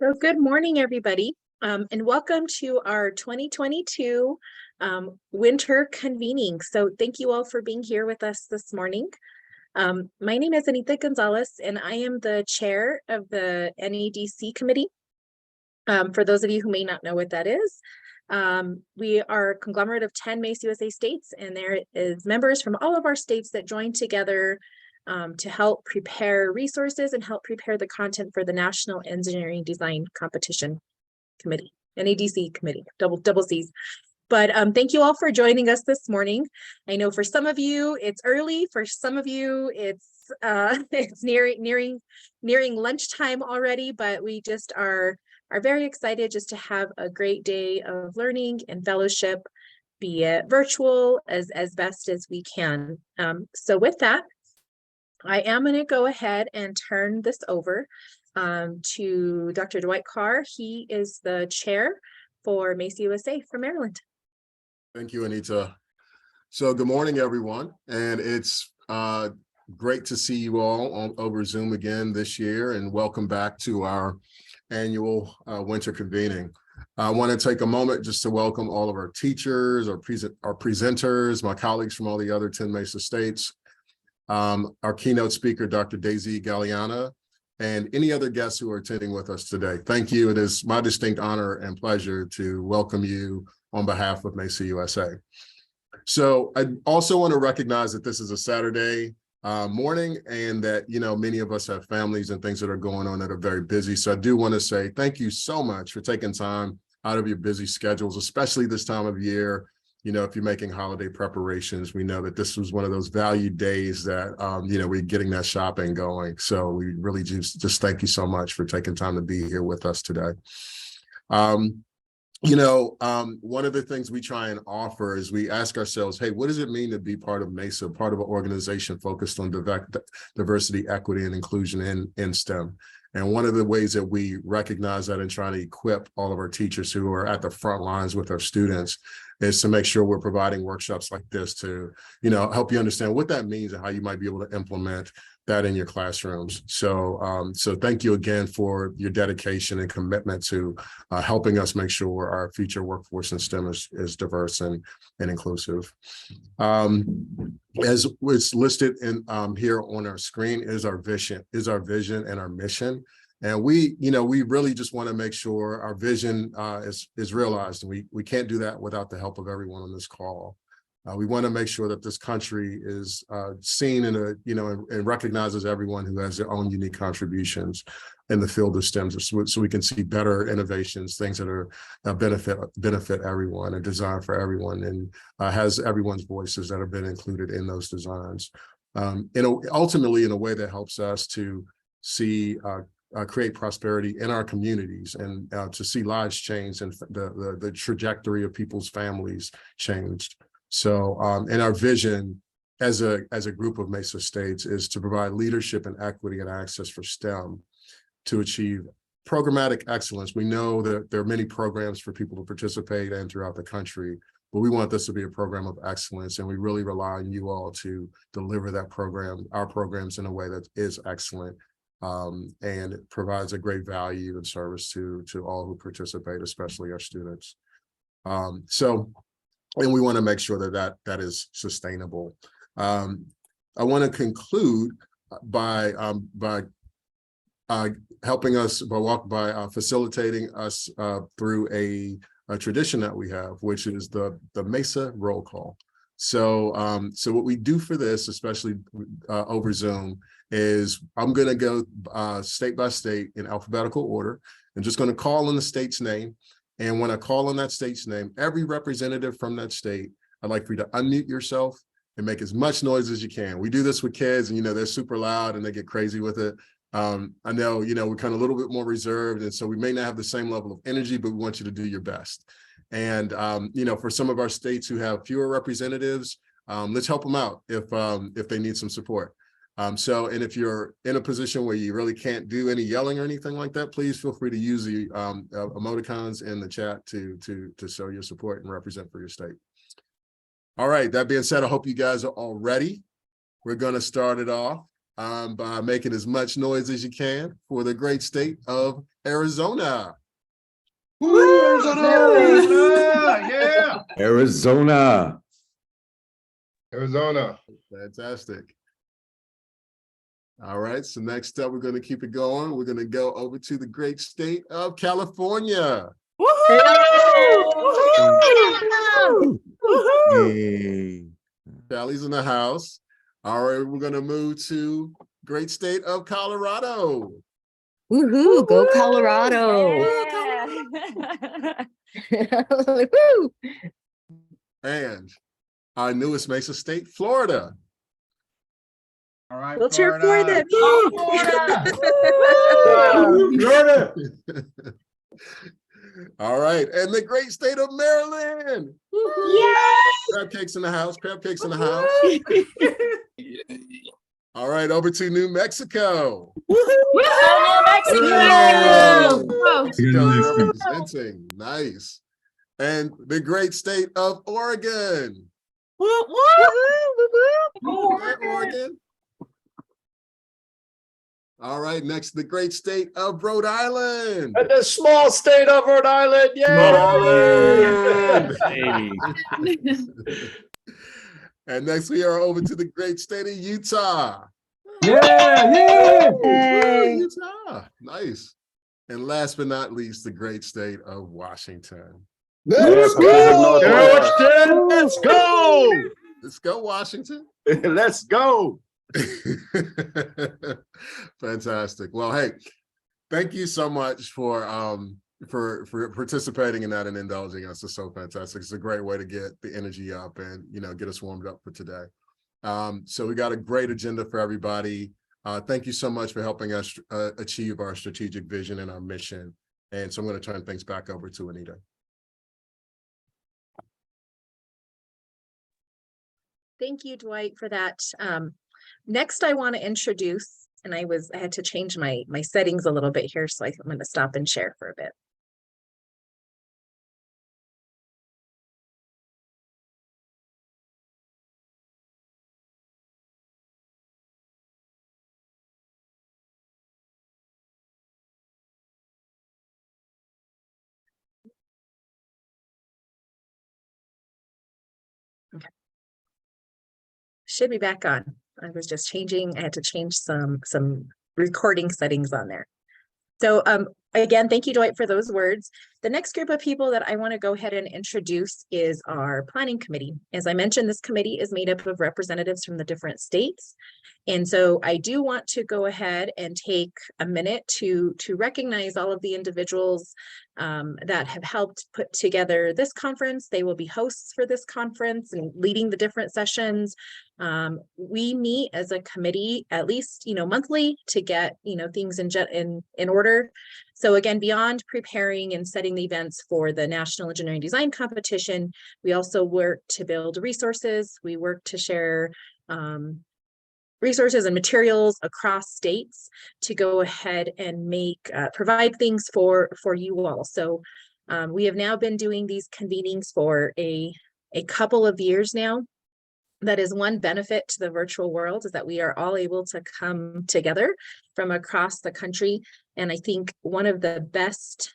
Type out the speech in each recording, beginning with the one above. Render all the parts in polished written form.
So good morning, everybody, and welcome to our 2022 winter convening. So thank you all for being here with us this morning. My name is Anita Gonzalez, and I am the chair of the NEDC committee. For those of you who may not know what that is, we are a conglomerate of 10 MESA USA states, and there is members from all of our states that join together to help prepare resources and help prepare the content for the National Engineering Design Competition Committee, NEDC committee, double C's. But thank you all for joining us this morning. I know for some of you it's early, for some of you it's nearing lunchtime already, but we just are very excited just to have a great day of learning and fellowship, be it virtual as best as we can. So with that, I am going to go ahead and turn this over to Dr. Dwight Carr. He is the chair for MESA USA from Maryland. Thank you, Anita. So good morning, everyone. And it's great to see you all over Zoom again this year, and welcome back to our annual winter convening. I want to take a moment just to welcome all of our teachers, our presenters, my colleagues from all the other 10 MESA states, our keynote speaker, Dr. Daisy Galeana, and any other guests who are attending with us today. Thank you. It is my distinct honor and pleasure to welcome you on behalf of MESA USA. So I also want to recognize that this is a Saturday morning, and that, you know, many of us have families and things that are going on that are very busy. So I do want to say thank you so much for taking time out of your busy schedules, especially this time of year. You know, if you're making holiday preparations, we know that this was one of those valued days that, you know, we're getting that shopping going. So we really just thank you so much for taking time to be here with us today. You know, one of the things we try and offer is we ask ourselves, hey, what does it mean to be part of MESA, part of an organization focused on diversity, equity, and inclusion in STEM? And one of the ways that we recognize that and try to equip all of our teachers who are at the front lines with our students is to make sure we're providing workshops like this to, you know, help you understand what that means and how you might be able to implement that in your classrooms. So, so thank you again for your dedication and commitment to helping us make sure our future workforce in STEM is diverse and inclusive. As was listed in here on our screen is our vision and our mission. And we, you know, we really just want to make sure our vision is realized. And we can't do that without the help of everyone on this call. We want to make sure that this country is seen in a, you know, and recognizes everyone who has their own unique contributions in the field of STEM, so we can see better innovations, things that are benefit everyone and designed for everyone, and has everyone's voices that have been included in those designs. Ultimately, in a way that helps us to see create prosperity in our communities, and to see lives change and the trajectory of people's families changed. So, and our vision as a group of MESA states is to provide leadership and equity and access for STEM to achieve programmatic excellence. We know that there are many programs for people to participate in throughout the country, but we want this to be a program of excellence, and we really rely on you all to deliver that program, our programs, in a way that is excellent, and it provides a great value and service to all who participate, especially our students. And we want to make sure that is sustainable. I want to conclude by helping us by facilitating us through a tradition that we have, which is the MESA roll call. So so what we do for this, especially over Zoom, is I'm going to go state by state in alphabetical order. I'm just going to call on the state's name. And when I call on that state's name, every representative from that state, I'd like for you to unmute yourself and make as much noise as you can. We do this with kids, and, you know, they're super loud and they get crazy with it. I know, you know, we're kind of a little bit more reserved, and so we may not have the same level of energy, but we want you to do your best. And, you know, for some of our states who have fewer representatives, let's help them out if they need some support. And if you're in a position where you really can't do any yelling or anything like that, please feel free to use the emoticons in the chat to show your support and represent for your state. All right, that being said, I hope you guys are all ready. We're going to start it off. by making as much noise as you can for the great state of Arizona. Woo! Arizona! Yeah! Arizona. Arizona. Fantastic. All right, so next up, we're going to keep it going. We're going to go over to the great state of California. Yay. Sally's in the house. All right, we're going to move to great state of Colorado. Woohoo! Go Colorado! Woo! And our newest MESA state, Florida. All right, We'll cheer for them. Florida! All right, and the great state of Maryland. Yes! Crab cakes in the house. Crab cakes in the house. All right, over to New Mexico. Mexico representing. Nice. And the great state of Oregon. Oregon. All right, next, the great state of Rhode Island. And the small state of Rhode Island, Rhode Hey. And next, we are over to the great state of Utah. Yeah! Woo, Utah. Nice. And last but not least, the great state of Washington. Let's go! Washington, let's go! Let's go, Washington. Let's go! Fantastic. Well, hey, thank you so much for participating in that and indulging us. It's so fantastic. It's a great way to get the energy up and get us warmed up for today. So we got a great agenda for everybody. Thank you so much for helping us achieve our strategic vision and our mission. And so I'm going to turn things back over to Anita. Thank you, Dwight, for that. Next, I want to introduce, and I had to change my settings a little bit here, so I'm going to stop and share for a bit. Okay. Should be back on. I was just changing. I had to change some recording settings on there. So again, thank you, Dwight, for those words. The next group of people that I want to go ahead and introduce is our planning committee. As I mentioned, this committee is made up of representatives from the different states. And so I do want to go ahead and take a minute to recognize all of the individuals that have helped put together this conference. They will be hosts for this conference and leading the different sessions. We meet as a committee at least, monthly to get, things in order. So again, beyond preparing and setting the events for the National Engineering Design Competition, we also work to build resources. We work to share resources and materials across states to go ahead and provide things for you all. So we have now been doing these convenings for a couple of years now. That is one benefit to the virtual world, is that we are all able to come together from across the country. And I think one of the best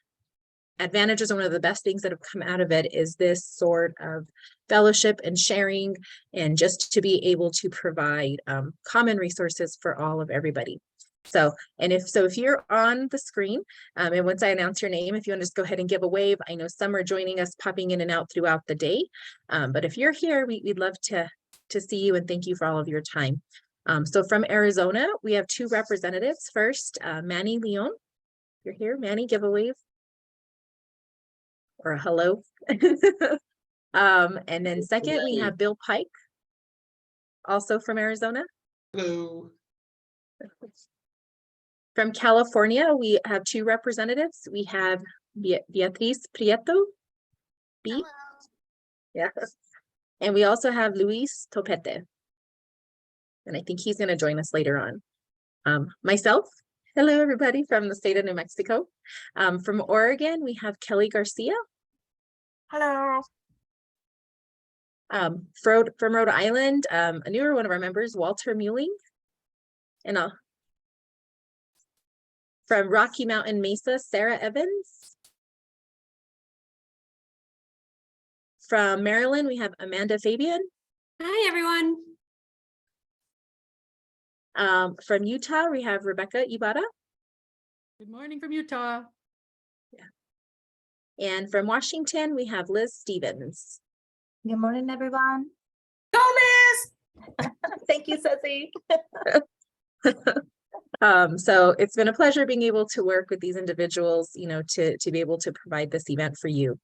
advantages, and one of the best things that have come out of it is this sort of fellowship and sharing, and just to be able to provide common resources for all of everybody. So if you're on the screen, and once I announce your name, if you want to just go ahead and give a wave. I know some are joining us, popping in and out throughout the day. But if you're here, we'd love to see you, and thank you for all of your time. So from Arizona, we have two representatives. First, Manny Leon. You're here, Manny, give a wave. Or a hello. And then second, we have Bill Pike, also from Arizona. Hello. From California, we have two representatives. We have Beatriz Prieto. B. Yeah. And we also have Luis Topete. And I think he's going to join us later on. Myself, hello everybody from the state of New Mexico. From Oregon, we have Kelly Garcia. Hello. From Rhode Island, a newer one of our members, Walter Mueling. And from Rocky Mountain Mesa, Sarah Evans. From Maryland, we have Amanda Fabian. Hi, everyone. From Utah, we have Rebecca Ibarra. Good morning from Utah. And from Washington, we have Liz Stevens. Good morning, everyone. Go, Liz! Thank you, Ceci. So it's been a pleasure being able to work with these individuals, you know, to be able to provide this event for you.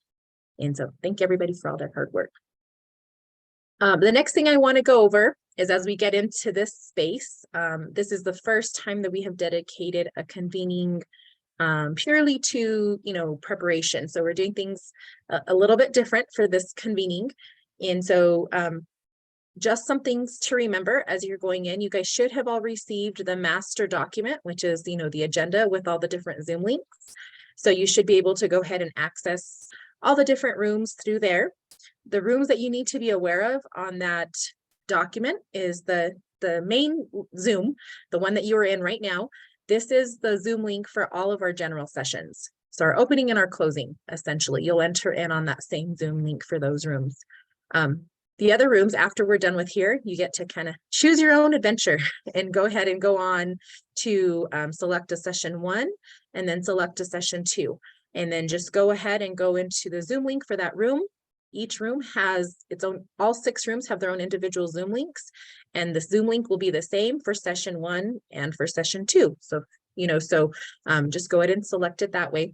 And so thank everybody for all their hard work. The next thing I want to go over is, as we get into this space, this is the first time that we have dedicated a convening purely to, you know, preparation. So we're doing things a little bit different for this convening. And so just some things to remember as you're going in. You guys should have all received the master document, which is, you know, the agenda with all the different Zoom links. So you should be able to go ahead and access all the different rooms through there. The rooms that you need to be aware of on that document is the main Zoom, the one that you are in right now. This is the Zoom link for all of our general sessions. So our opening and our closing, essentially, you'll enter in on that same Zoom link for those rooms. The other rooms, after we're done with here, you get to kind of choose your own adventure and go ahead and go on to select a session 1 and then select a session 2. And then just go ahead and go into the Zoom link for that room. Each room has its own, all 6 rooms have their own individual Zoom links, and the Zoom link will be the same for session 1 and for session 2. So, you know, just go ahead and select it that way.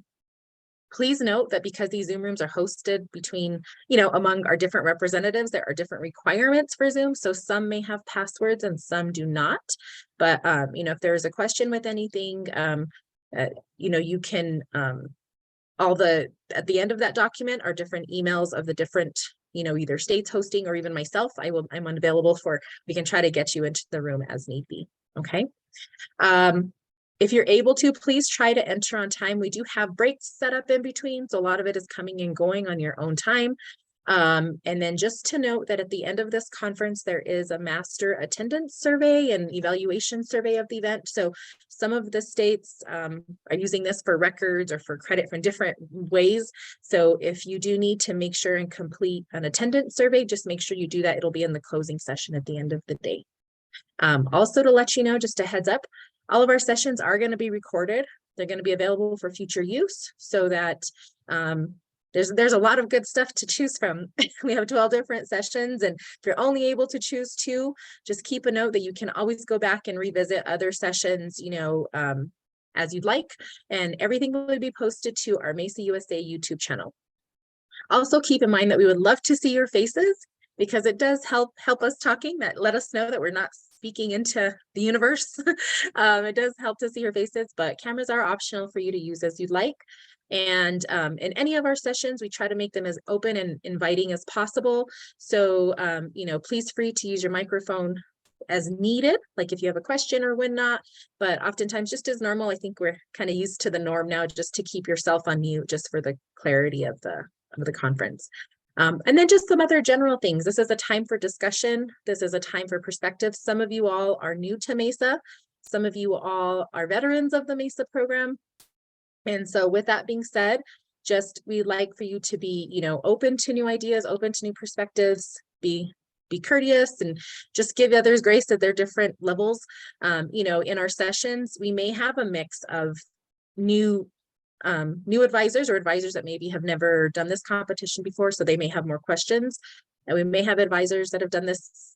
Please note that because these Zoom rooms are hosted between, you know, among our different representatives, there are different requirements for Zoom. So some may have passwords and some do not. But, you know, if there is a question with anything, you know, you can, at the end of that document are different emails of the different, you know, either states hosting or even myself. I'm unavailable for, we can try to get you into the room as need be. Okay. If you're able to, please try to enter on time. We do have breaks set up in between, so a lot of it is coming and going on your own time. And then just to note that at the end of this conference, there is a master attendance survey and evaluation survey of the event. So some of the states are using this for records or for credit from different ways. So if you do need to make sure and complete an attendance survey, just make sure you do that. It'll be in the closing session at the end of the day. Also to let you know, just a heads up, all of our sessions are going to be recorded. They're going to be available for future use so that there's a lot of good stuff to choose from. We have 12 different sessions, and if you're only able to choose 2, just keep a note that you can always go back and revisit other sessions, you know, as you'd like, and everything will be posted to our MESA USA YouTube channel. Also keep in mind that we would love to see your faces, because it does help us talking, that let us know that we're not speaking into the universe. It does help to see your faces, but cameras are optional for you to use as you'd like. And in any of our sessions, we try to make them as open and inviting as possible. So, you know, please free to use your microphone as needed, like if you have a question or whatnot, but oftentimes just as normal. I think we're kind of used to the norm now, just to keep yourself on mute, just for the clarity of the conference. And then just some other general things. This is a time for discussion. This is a time for perspective. Some of you all are new to MESA. Some of you all are veterans of the MESA program. And so with that being said, just we'd like for you to be, you know, open to new ideas, open to new perspectives, be courteous, and just give others grace at their different levels. You know, in our sessions, we may have a mix of new advisors or advisors that maybe have never done this competition before, so they may have more questions. And we may have advisors that have done this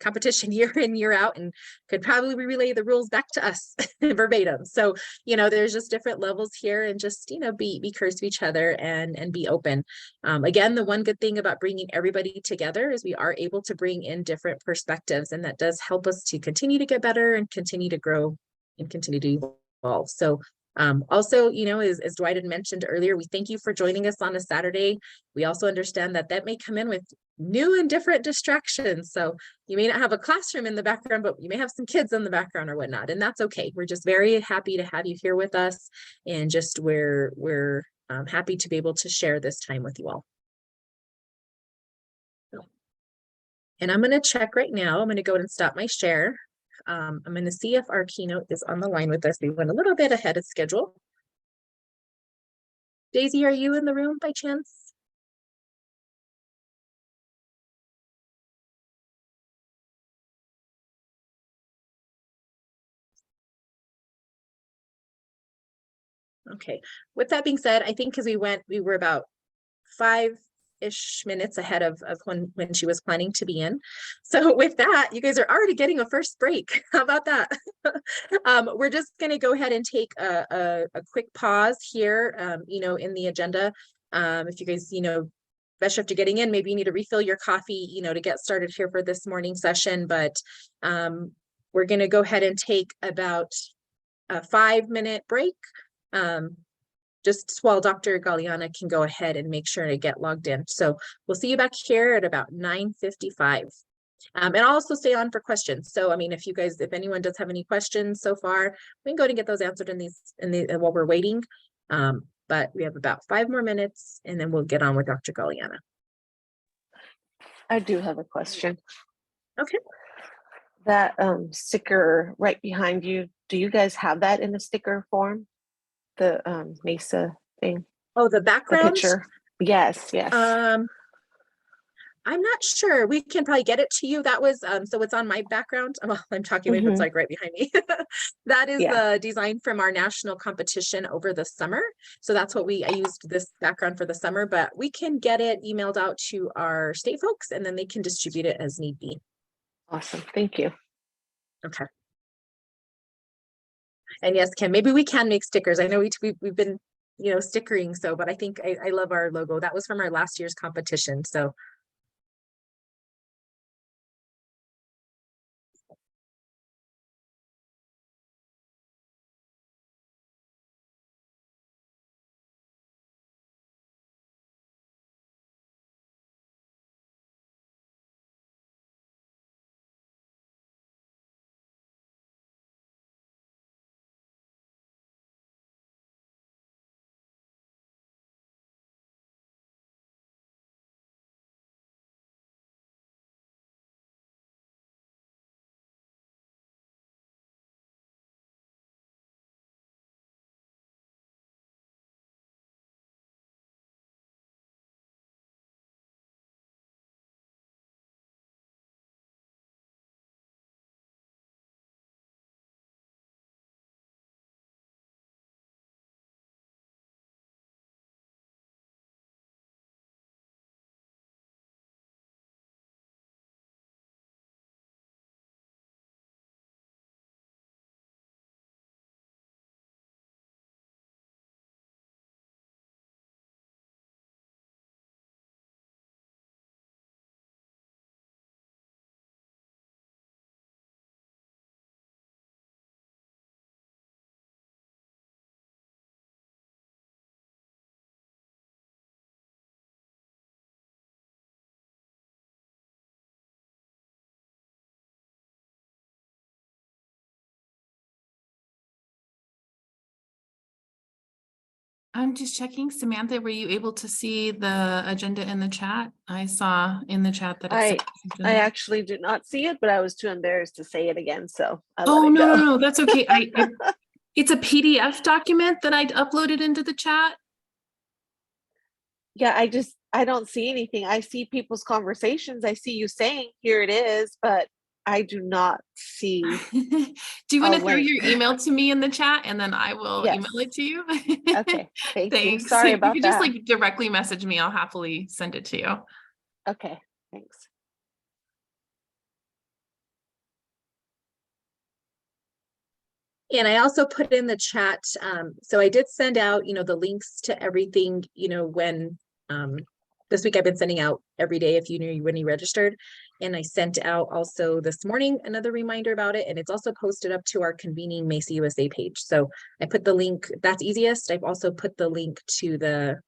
competition year in, year out, and could probably relay the rules back to us verbatim. So, you know, there's just different levels here, and just, you know, be courteous to each other and be open. Again, the one good thing about bringing everybody together is we are able to bring in different perspectives, and that does help us to continue to get better and continue to grow and continue to evolve. So also, you know, as Dwight had mentioned earlier, we thank you for joining us on a Saturday. We also understand that may come in with new and different distractions. So you may not have a classroom in the background, but you may have some kids in the background or whatnot, and that's okay. We're just very happy to have you here with us, and just we're happy to be able to share this time with you all. And I'm going to check right now. I'm going to go ahead and stop my share. I'm going to see if our keynote is on the line with us. We went a little bit ahead of schedule. Daisy, are you in the room by chance? Okay. With that being said, I think because we were about 5-ish minutes ahead of when she was planning to be in. So with that, you guys are already getting a first break. How about that? We're just going to go ahead and take a quick pause here, in the agenda. If you guys, especially after getting in, maybe you need to refill your coffee, to get started here for this morning session. But we're going to go ahead and take about a 5-minute break. Just while Dr. Galeana can go ahead and make sure to get logged in. So we'll see you back here at about 9:55. And I'll also stay on for questions. So, I mean, if anyone does have any questions so far, we can go ahead and get those answered while we're waiting. But we have about 5 more minutes and then we'll get on with Dr. Galeana. I do have a question. Okay. That sticker right behind you, do you guys have that in the sticker form? The MESA thing? Oh, the The background? picture? Yes, yes. I'm not sure. We can probably get it to you. That was so it's on my background. Well, I'm talking about it's like right behind me. That is the design from our national competition over the summer. So that's what I used this background for the summer, but we can get it emailed out to our state folks and then they can distribute it as need be. Awesome. Thank you. Okay. And yes, Kim, maybe we can make stickers. I know we've been, stickering. So, but I think I love our logo. That was from our last year's competition. So. I'm just checking. Samantha, were you able to see the agenda in the chat? I saw in the chat that I actually did not see it, but I was too embarrassed to say it again, so I let it go. No, that's okay. It's a PDF document that I'd uploaded into the chat. Yeah, I don't see anything. I see people's conversations. I see you saying, here it is, but I do not see. Do you want to throw your email to me in the chat and then I will email it to you? Okay, thank you. Thanks. Sorry about you could that. just directly message me. I'll happily send it to you. Okay, thanks. And I also put in the chat, so I did send out, the links to everything, when this week I've been sending out every day if you knew when you registered. And I sent out also this morning another reminder about it. And it's also posted up to our Convening MESA USA page. So I put the link, that's easiest. I've also put the link to the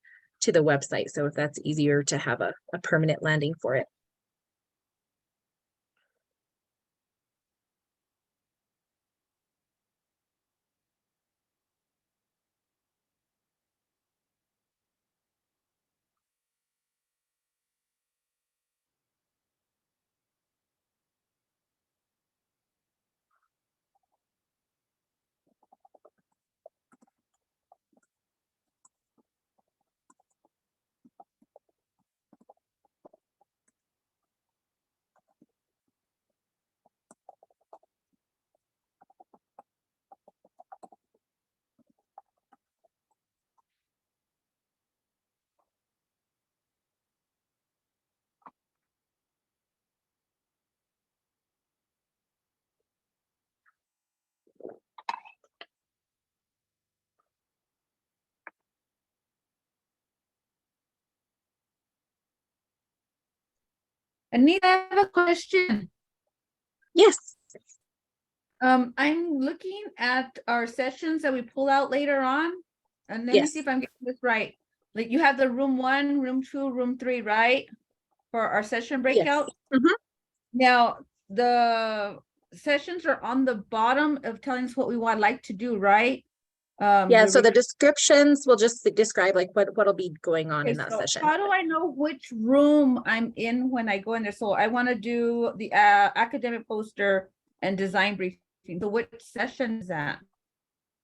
website. So if that's easier to have a permanent landing for it. Anita, I have a question. Yes. I'm looking at our sessions that we pull out later on. And let me Yes. see if I'm getting this right. Like you have the room 1, room 2, room 3, right? For our session breakout. Mhm. Now, the sessions are on the bottom of telling us what we would like to do, right? Yeah, so the descriptions will just describe like what'll be going on Okay, in that so session. how do I know which room I'm in when I go in there? So I want to do the academic poster and design briefing. So which session is that?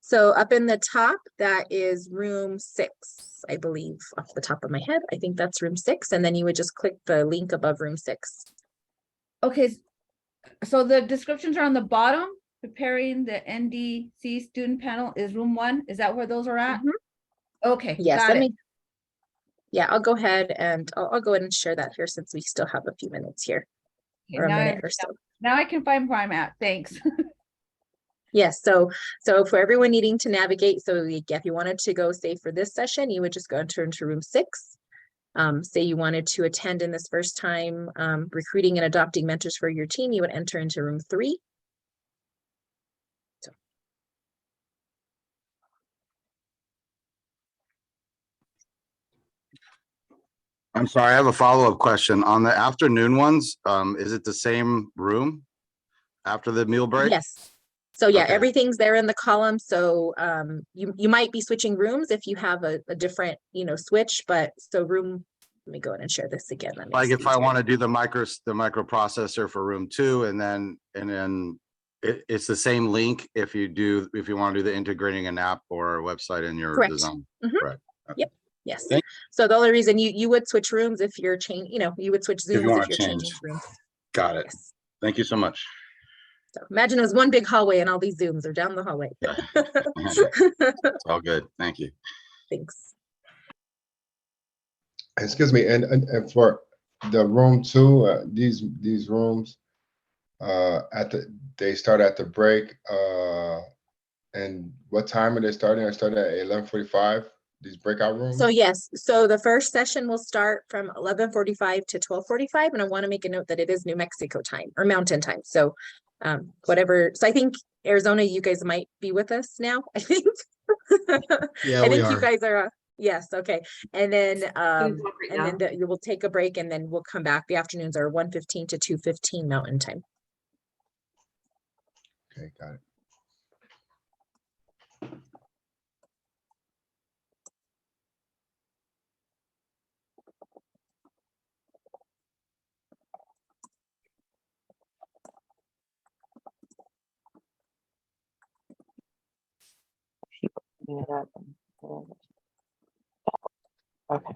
So up in the top, that is room 6, I believe, off the top of my head. I think that's room 6. And then you would just click the link above room 6. Okay, so the descriptions are on the bottom. Preparing the NDC student panel is room 1. Is that where those are at? Mhm. Okay, Yes, got let it. me. Yeah, I'll go ahead and I'll go ahead and share that here since we still have a few minutes here, Okay, or a now minute or so. now I can find where I'm at. Thanks. Yes, so for everyone needing to navigate, so if you wanted to go, say for this session, you would just go into room 6. Say you wanted to attend in this first time, recruiting and adopting mentors for your team, you would enter into room 3. So. I'm sorry, I have a follow-up question. On the afternoon ones, is it the same room after the meal break? Yes. So yeah, Okay. everything's there in the column. So you might be switching rooms if you have a different, switch, but so room, let me go ahead and share this again. Let me Like if see I here. want to do the microprocessor for room 2 and then it's the same link if you want to do the integrating an app or a website in your Correct. design. Mhm. Correct. Okay. Yep. Yes. Thank- So the only reason you would switch rooms if you're you would switch If you Zooms want if to you're changing change. rooms. Got it. Yes. Thank you so much. So imagine it was one big hallway and all these Zooms are down the hallway. Yeah. It's all good. Thank you. Thanks. Excuse me, and for the room 2, these rooms, they start at the break, and what time are they starting? They start at 11:45. These breakout rooms. So yes, so the first session will start from 11:45 to 12:45, and I want to make a note that it is New Mexico time or Mountain time. So whatever. So I think Arizona, you guys might be with us now. I think. Yeah, I we think you are. guys are. Yes. Okay. And then now. you will take a break, and then we'll come back. The afternoons are 1:15 to 2:15 Mountain time. Okay, got it. Okay.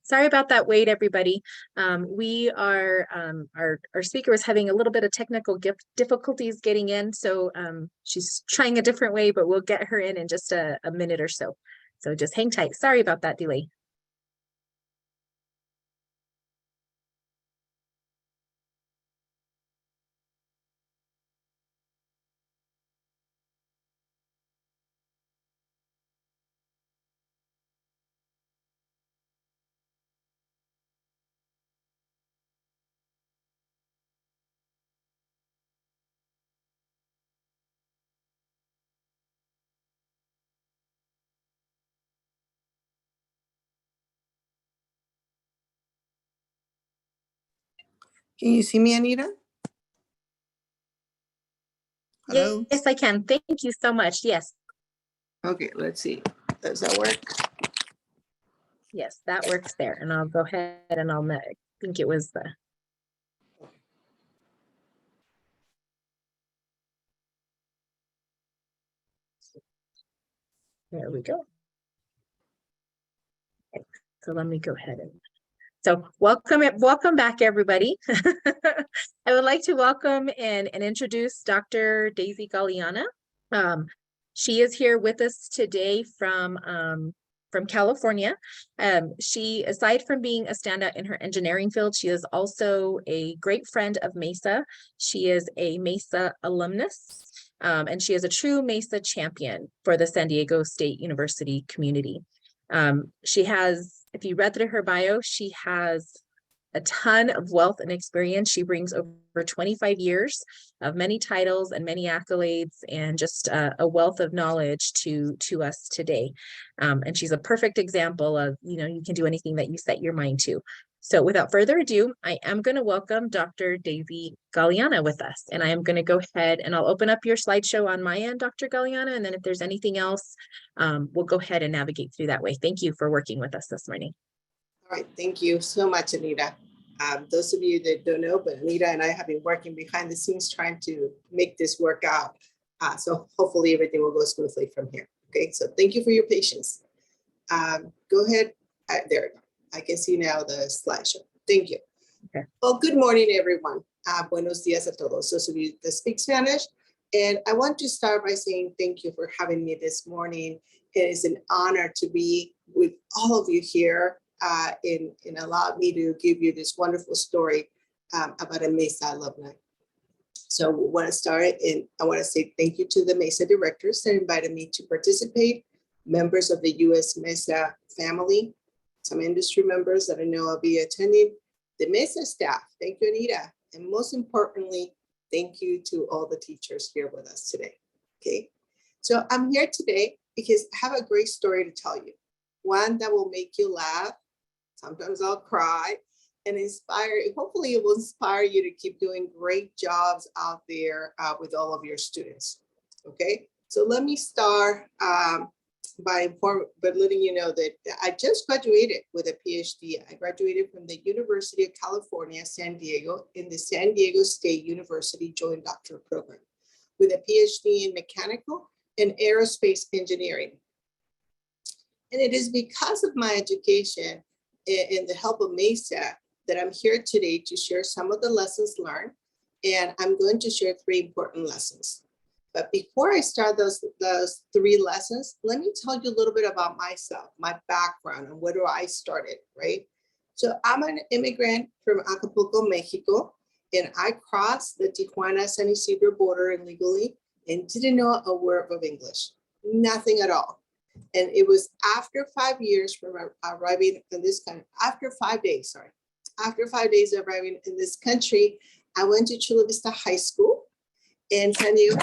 Sorry about that wait, everybody. We are, our speaker was having a little bit of technical difficulties getting in, so she's trying a different way, but we'll get her in just a minute or so. So just hang tight. Sorry about that delay. Can you see me, Anita? Hello? Yes, I can. Thank you so much. Yes. Okay, let's see. Does that work? Yes, that works there. And I'll go ahead and I think it was the. There we go. Okay, so let me go ahead and. So welcome back, everybody. I would like to welcome and introduce Dr. Daisy Galeana. She is here with us today from California. She, aside from being a standout in her engineering field, she is also a great friend of MESA. She is a MESA alumnus, and she is a true MESA champion for the San Diego State University community. She has, if you read through her bio, she has a ton of wealth and experience. She brings over 25 years of many titles and many accolades and just a wealth of knowledge to us today. And she's a perfect example of, you can do anything that you set your mind to. So without further ado, I am going to welcome Dr. Daisy Galeana with us. And I am going to go ahead and I'll open up your slideshow on my end, Dr. Galeana. And then if there's anything else, we'll go ahead and navigate through that way. Thank you for working with us this morning. All right, thank you so much, Anita. Those of you that don't know, but Anita and I have been working behind the scenes trying to make this work out. So hopefully everything will go smoothly from here. Okay, so thank you for your patience. Go ahead. There we go. I can see now the slideshow. Thank you. Okay. Well, good morning, everyone. Buenos dias a todos. Those of you that speak Spanish. And I want to start by saying thank you for having me this morning. It is an honor to be with all of you here and allow me to give you this wonderful story about a MESA alumni. So we want to start, and I want to say thank you to the MESA directors that invited me to participate, members of the US MESA family, some industry members that I know will be attending, the MESA staff, thank you, Anita, and most importantly, thank you to all the teachers here with us today, okay? So I'm here today because I have a great story to tell you, one that will make you laugh, sometimes I'll cry, and inspire, hopefully it will inspire you to keep doing great jobs out there with all of your students, okay? So let me start by letting you know that I just graduated with a PhD. I graduated from the University of California, San Diego, in the San Diego State University Joint Doctorate Program with a PhD in mechanical and aerospace engineering. And it is because of my education and the help of MESA that I'm here today to share some of the lessons learned. And I'm going to share 3 important lessons. But before I start those 3 lessons, let me tell you a little bit about myself, my background, and where I started, right? So I'm an immigrant from Acapulco, Mexico, and I crossed the Tijuana-San Isidro border illegally and didn't know a word of English, nothing at all. And it was after 5 years from arriving in this country, after 5 days of arriving in this country, I went to Chula Vista High School in San Diego.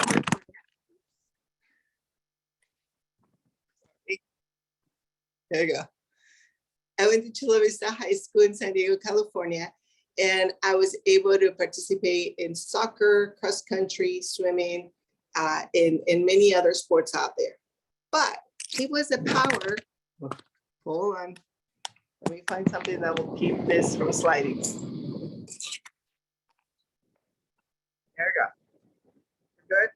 There you go. I went to Chula Vista High School in San Diego, California, and I was able to participate in soccer, cross country, swimming, and many other sports out there. But it was a power. Hold on. Let me find something that will keep this from sliding. There we go. Good.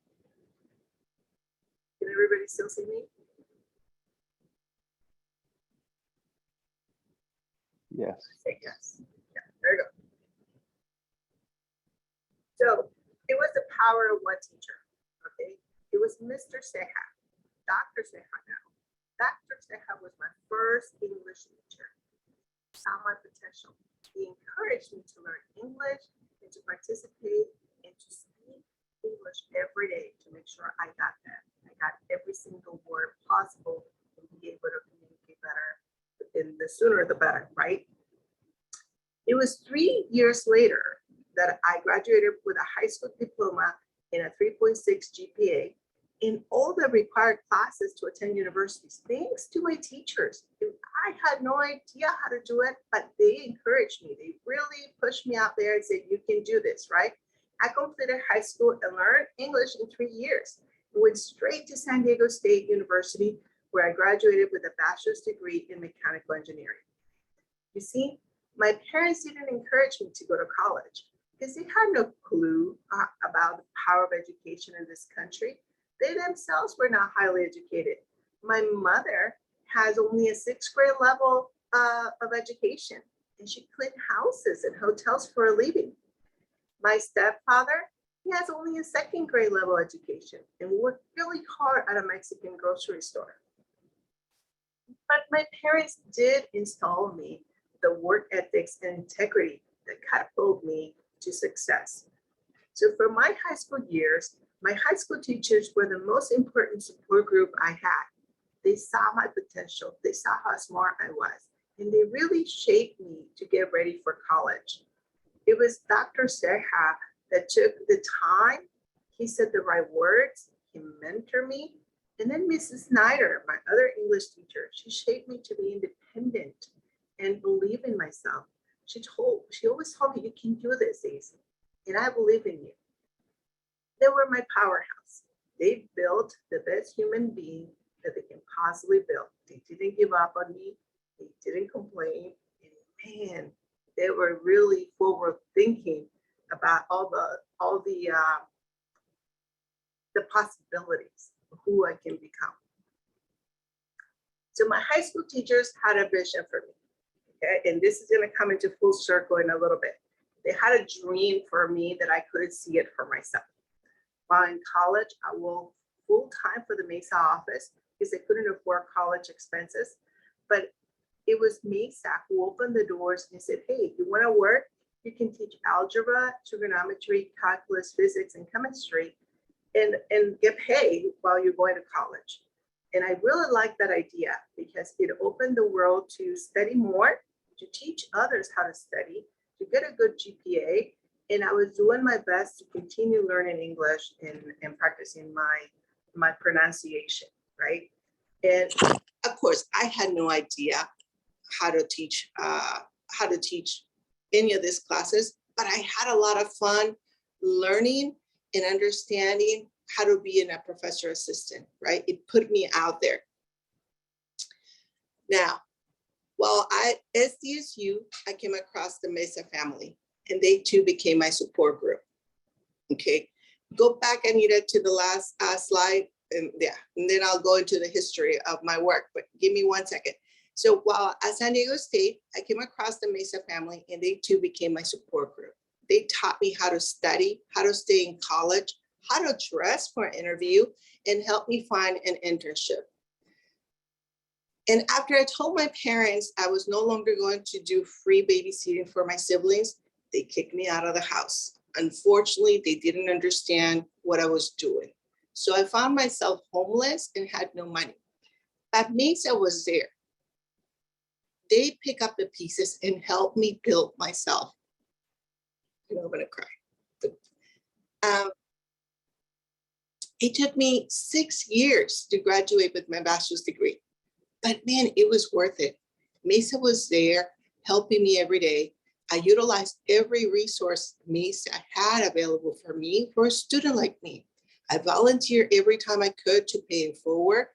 Can everybody still see me? Yes. Say yes. Yeah, there you go. So it was the power of one teacher. Okay. It was Mr. Ceja, Dr. Ceja now. Dr. Ceja was my first English teacher. Saw my potential. He encouraged me to learn English and to participate and to speak English every day to make sure I got that. I got every single word possible and be able to communicate better. And the sooner the better, right? It was 3 years later that I graduated with a high school diploma and a 3.6 GPA in all the required classes to attend universities, thanks to my teachers. I had no idea how to do it, but they encouraged me. They really pushed me out there and said, you can do this, right? I completed high school and learned English in 3 years. Went straight to San Diego State University, where I graduated with a bachelor's degree in mechanical engineering. You see, my parents didn't encourage me to go to college because they had no clue about the power of education in this country. They themselves were not highly educated. My mother has only a 6th grade level of education, and she cleaned houses and hotels for a living. My stepfather, he has only a 2nd grade level education and worked really hard at a Mexican grocery store. But my parents did install in me the work ethics and integrity that catapulted me to success. So for my high school years, my high school teachers were the most important support group I had. They saw my potential, they saw how smart I was, and they really shaped me to get ready for college. It was Dr. Ceja that took the time, he said the right words, he mentored me, and then Mrs. Snyder, my other English teacher, she shaped me to be independent and believe in myself. She always told me, you can do this, Daisy, and I believe in you. They were my powerhouse. They built the best human being that they can possibly build. They didn't give up on me. They didn't complain. And man, they were really forward thinking about all the possibilities of who I can become. So my high school teachers had a vision for me. Okay? And this is going to come into full circle in a little bit. They had a dream for me that I couldn't see it for myself. While in college, I worked full-time for the MESA office because I couldn't afford college expenses. But it was MESA who opened the doors and said, hey, if you want to work, you can teach algebra, trigonometry, calculus, physics, and chemistry, and get paid while you're going to college. And I really liked that idea because it opened the world to study more, to teach others how to study, to get a good GPA. And I was doing my best to continue learning English and practicing my pronunciation, right? And of course, I had no idea how to teach any of these classes, but I had a lot of fun learning and understanding how to be a professor assistant, right? It put me out there. Now, while at SDSU, I came across the MESA family, and they too became my support group. Okay, go back, Anita, to the last slide, and then I'll go into the history of my work, but give me 1 second. So while at San Diego State, I came across the MESA family, and they too became my support group. They taught me how to study, how to stay in college, how to dress for an interview, and helped me find an internship. And after I told my parents I was no longer going to do free babysitting for my siblings, they kicked me out of the house. Unfortunately, they didn't understand what I was doing. So I found myself homeless and had no money. But MESA was there. They pick up the pieces and help me build myself. You know, I'm gonna cry. It took me 6 years to graduate with my bachelor's degree, but man, it was worth it. MESA was there helping me every day. I utilized every resource MESA had available for me for a student like me. I volunteered every time I could to pay it forward,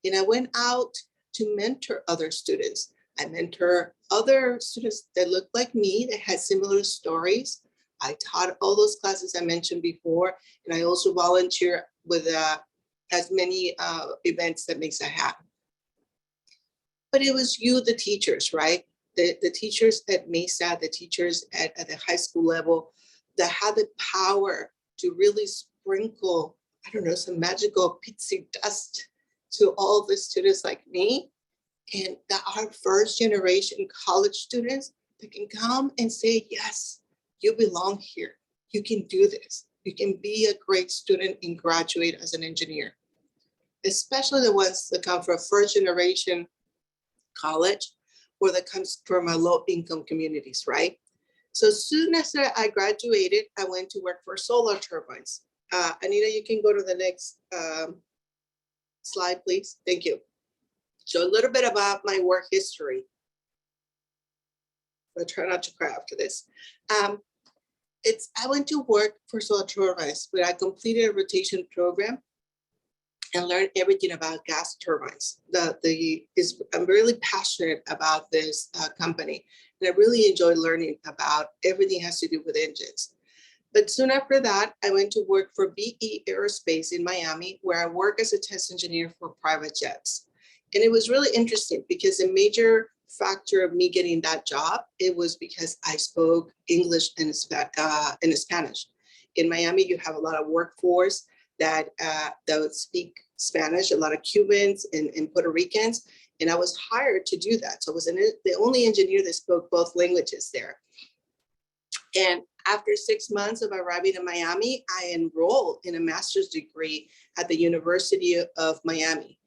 and I went out to mentor other students. I mentor other students that looked like me, that had similar stories. I taught all those classes I mentioned before, and I also volunteer with as many events that MESA had. But it was you, the teachers, right, the teachers at MESA, the teachers at the high school level that had the power to really sprinkle, I don't know, some magical pixie dust to all the students like me, and that are first generation college students that can come and say, yes, you belong here. You can do this. You can be a great student and graduate as an engineer. Especially the ones that come from first generation college or that comes from a low income communities, right? So as soon as I graduated, I went to work for Solar Turbines. Anita, you can go to the next slide, please. Thank you. So a little bit about my work history. I'll try not to cry after this. I went to work for Solar Turbines, where I completed a rotation program and learned everything about gas turbines. I'm really passionate about this company, and I really enjoy learning about everything has to do with engines. But soon after that, I went to work for BE Aerospace in Miami, where I work as a test engineer for private jets. And it was really interesting because a major factor of me getting that job, it was because I spoke English and Spanish. In Miami, you have a lot of workforce that would speak Spanish, a lot of Cubans and Puerto Ricans, and I was hired to do that. So I was the only engineer that spoke both languages there. And after 6 months of arriving in Miami, I enrolled in a master's degree at the University of Miami,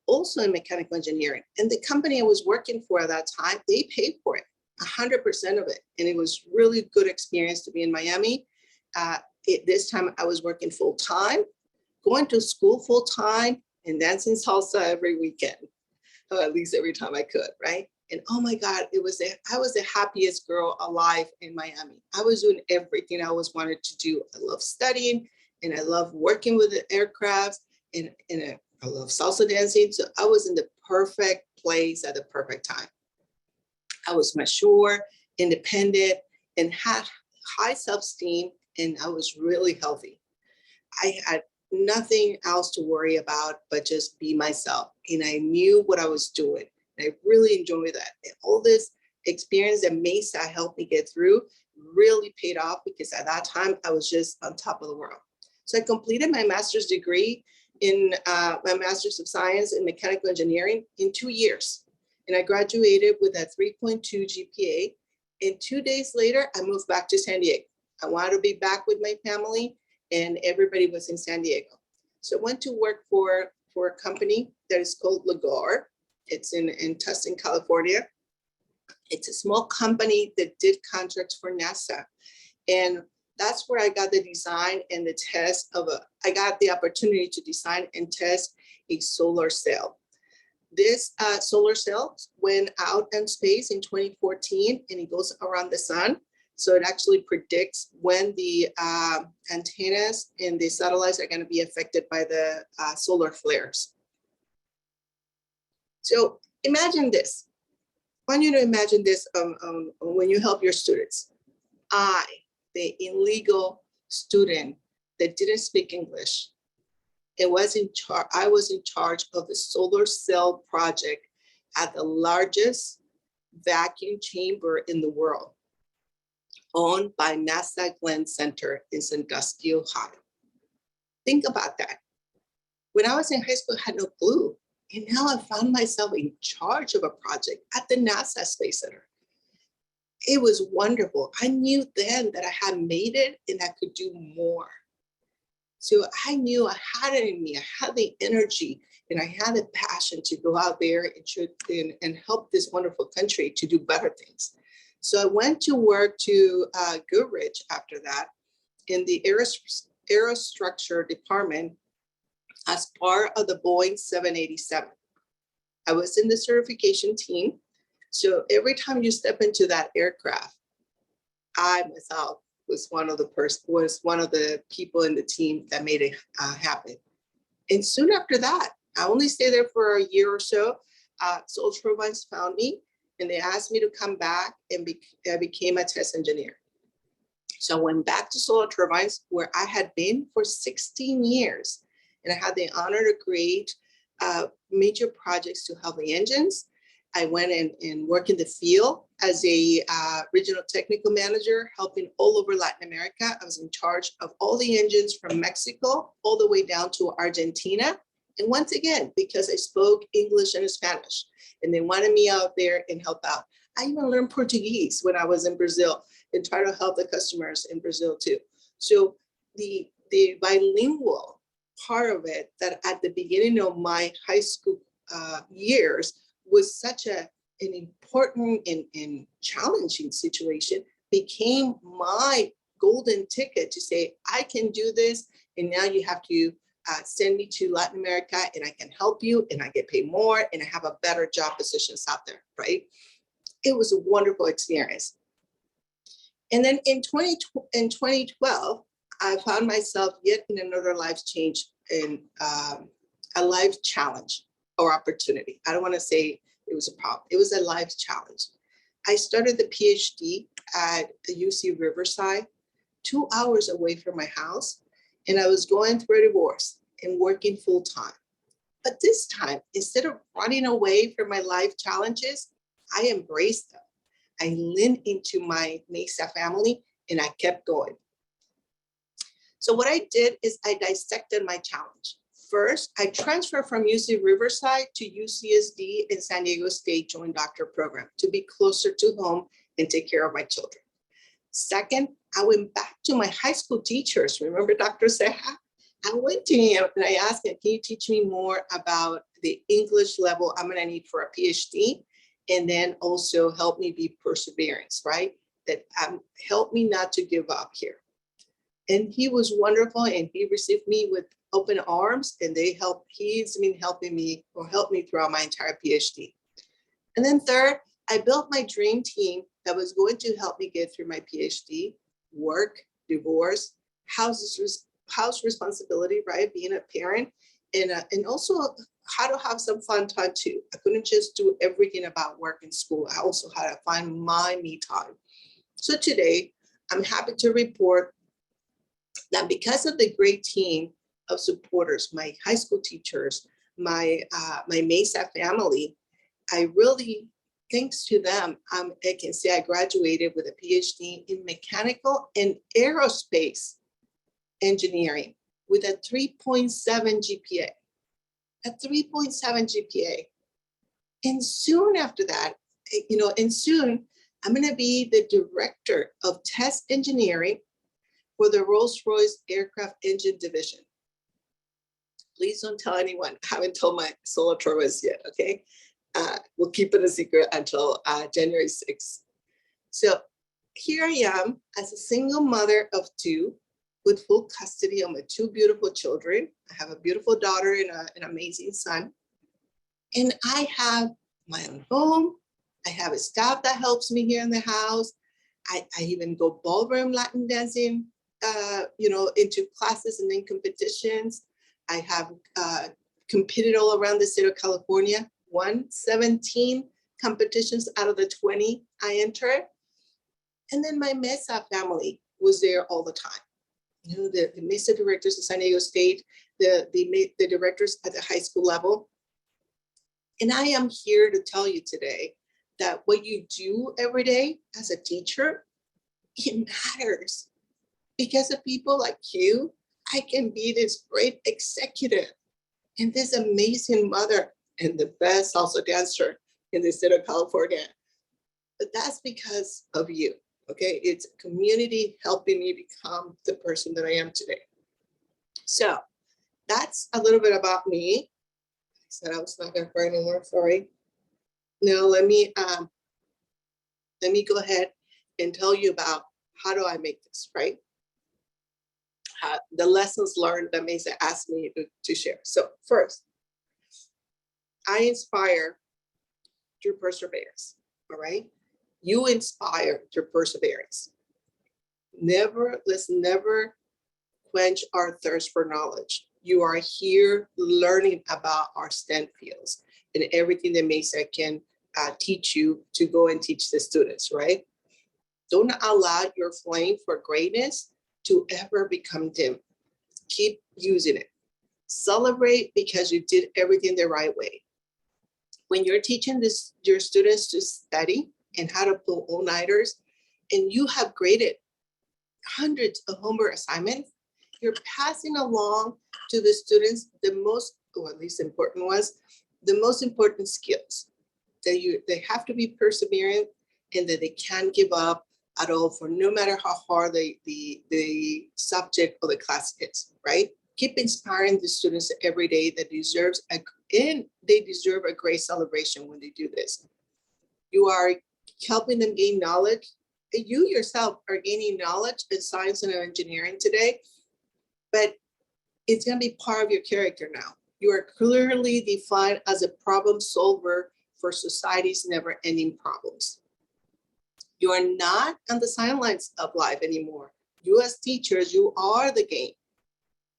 also in mechanical engineering. And the company I was working for at that time, they paid for it, 100% of it. And it was really good experience to be in Miami. This time I was working full time, going to school full time, and dancing salsa every weekend, or at least every time I could, right? And oh my God, I was the happiest girl alive in Miami. I was doing everything I always wanted to do. I love studying, and I love working with the aircrafts, and I love salsa dancing. So I was in the perfect place at the perfect time. I was mature, independent, and had high self-esteem, and I was really healthy. I had nothing else to worry about but just be myself, and I knew what I was doing. I really enjoyed that. And all this experience that MESA helped me get through really paid off, because at that time I was just on top of the world. So I completed my master's degree in my Master's of Science in Mechanical Engineering in 2 years. And I graduated with a 3.2 GPA. And 2 days later, I moved back to San Diego. I wanted to be back with my family, and everybody was in San Diego. So I went to work for a company that is called Lagar. It's in Tustin, California. It's a small company that did contracts for NASA. And that's where I got the design and the test I got the opportunity to design and test a solar cell. This solar cell went out in space in 2014, and it goes around the sun. So it actually predicts when the antennas and the satellites are going to be affected by the solar flares. So imagine this. I want you to imagine this when you help your students. I, the illegal student that didn't speak English, I was in charge of the solar cell project at the largest vacuum chamber in the world, owned by NASA Glenn Center in Sandusky, Ohio. Think about that. When I was in high school, I had no clue. And now I found myself in charge of a project at the NASA Space Center. It was wonderful. I knew then that I had made it and I could do more. So I knew I had it in me. I had the energy and I had the passion to go out there and help this wonderful country to do better things. So I went to work to Goodrich after that in the aerostructure department as part of the Boeing 787. I was in the certification team. So every time you step into that aircraft, I myself was one of the people in the team that made it happen. And soon after that, I only stayed there for a year or so. Solar Turbines found me, and they asked me to come back, and I became a test engineer. So I went back to Solar Turbines, where I had been for 16 years. And I had the honor to create major projects to help the engines. I went and worked in the field as a regional technical manager, helping all over Latin America. I was in charge of all the engines from Mexico all the way down to Argentina. And once again, because I spoke English and Spanish, and they wanted me out there and help out. I even learned Portuguese when I was in Brazil and try to help the customers in Brazil too. So the bilingual part of it, that at the beginning of my high school years was such an important and challenging situation, became my golden ticket to say, I can do this. And now you have to send me to Latin America and I can help you and I get paid more and I have a better job positions out there, right? It was a wonderful experience. And then in 2012, I found myself yet in another life change in a life challenge or opportunity. I don't want to say it was a problem. It was a life challenge. I started the PhD at the UC Riverside, 2 hours away from my house. And I was going through a divorce and working full time. But this time, instead of running away from my life challenges, I embraced them. I leaned into my MESA family and I kept going. So what I did is I dissected my challenge. First, I transferred from UC Riverside to UCSD in San Diego State Joint Doctor Program to be closer to home and take care of my children. Second, I went back to my high school teachers. Remember Dr. Ceja? I went to him and I asked him, can you teach me more about the English level I'm gonna need for a PhD? And then also help me be perseverance, right? That help me not to give up here. And he was wonderful and he received me with open arms and he's been helping me or helped me throughout my entire PhD. And then third, I built my dream team that was going to help me get through my PhD, work, divorce, house responsibility, right? Being a parent, and also how to have some fun time too. I couldn't just do everything about work and school. I also had to find my me time. So today, I'm happy to report that because of the great team of supporters, my high school teachers, my MESA family, I really, thanks to them, I can say I graduated with a PhD in mechanical and aerospace engineering with a 3.7 GPA, a 3.7 GPA. And soon after that, and soon I'm gonna be the director of test engineering for the Rolls-Royce Aircraft Engine Division. Please don't tell anyone. I haven't told my Solar Turbines yet, okay? We'll keep it a secret until January 6th. So here I am as a single mother of two with full custody of my two beautiful children. I have a beautiful daughter and an amazing son. And I have my own home. I have a staff that helps me here in the house. I even go ballroom Latin dancing, into classes and then competitions. I have competed all around the state of California, won 17 competitions out of the 20 I entered. And then my MESA family was there all the time. The MESA directors of San Diego State, the directors at the high school level. And I am here to tell you today that what you do every day as a teacher, it matters. Because of people like you, I can be this great executive and this amazing mother and the best salsa dancer in the state of California. But that's because of you, okay? It's community helping me become the person that I am today. So that's a little bit about me. I said I was not gonna cry anymore, sorry. Now let me go ahead and tell you about how do I make this, right? The lessons learned that MESA asked me to share. So first, I inspire through perseverance, all right? You inspire through perseverance. Let's never quench our thirst for knowledge. You are here learning about our STEM fields and everything that MESA can teach you to go and teach the students, right? Don't allow your flame for greatness to ever become dim. Keep using it. Celebrate because you did everything the right way. When you're teaching your students to study, and how to pull all-nighters, and you have graded hundreds of homework assignments, you're passing along to the students the most, or at least important ones, the most important skills that they have to be perseverant and that they can't give up at all for no matter how hard the subject or the class is, right? Keep inspiring the students every day that deserves and they deserve a great celebration when they do this. You are helping them gain knowledge. You yourself are gaining knowledge in science and engineering today, but it's going to be part of your character now. You are clearly defined as a problem solver for society's never-ending problems. You are not on the sidelines of life anymore. You as teachers, you are the game.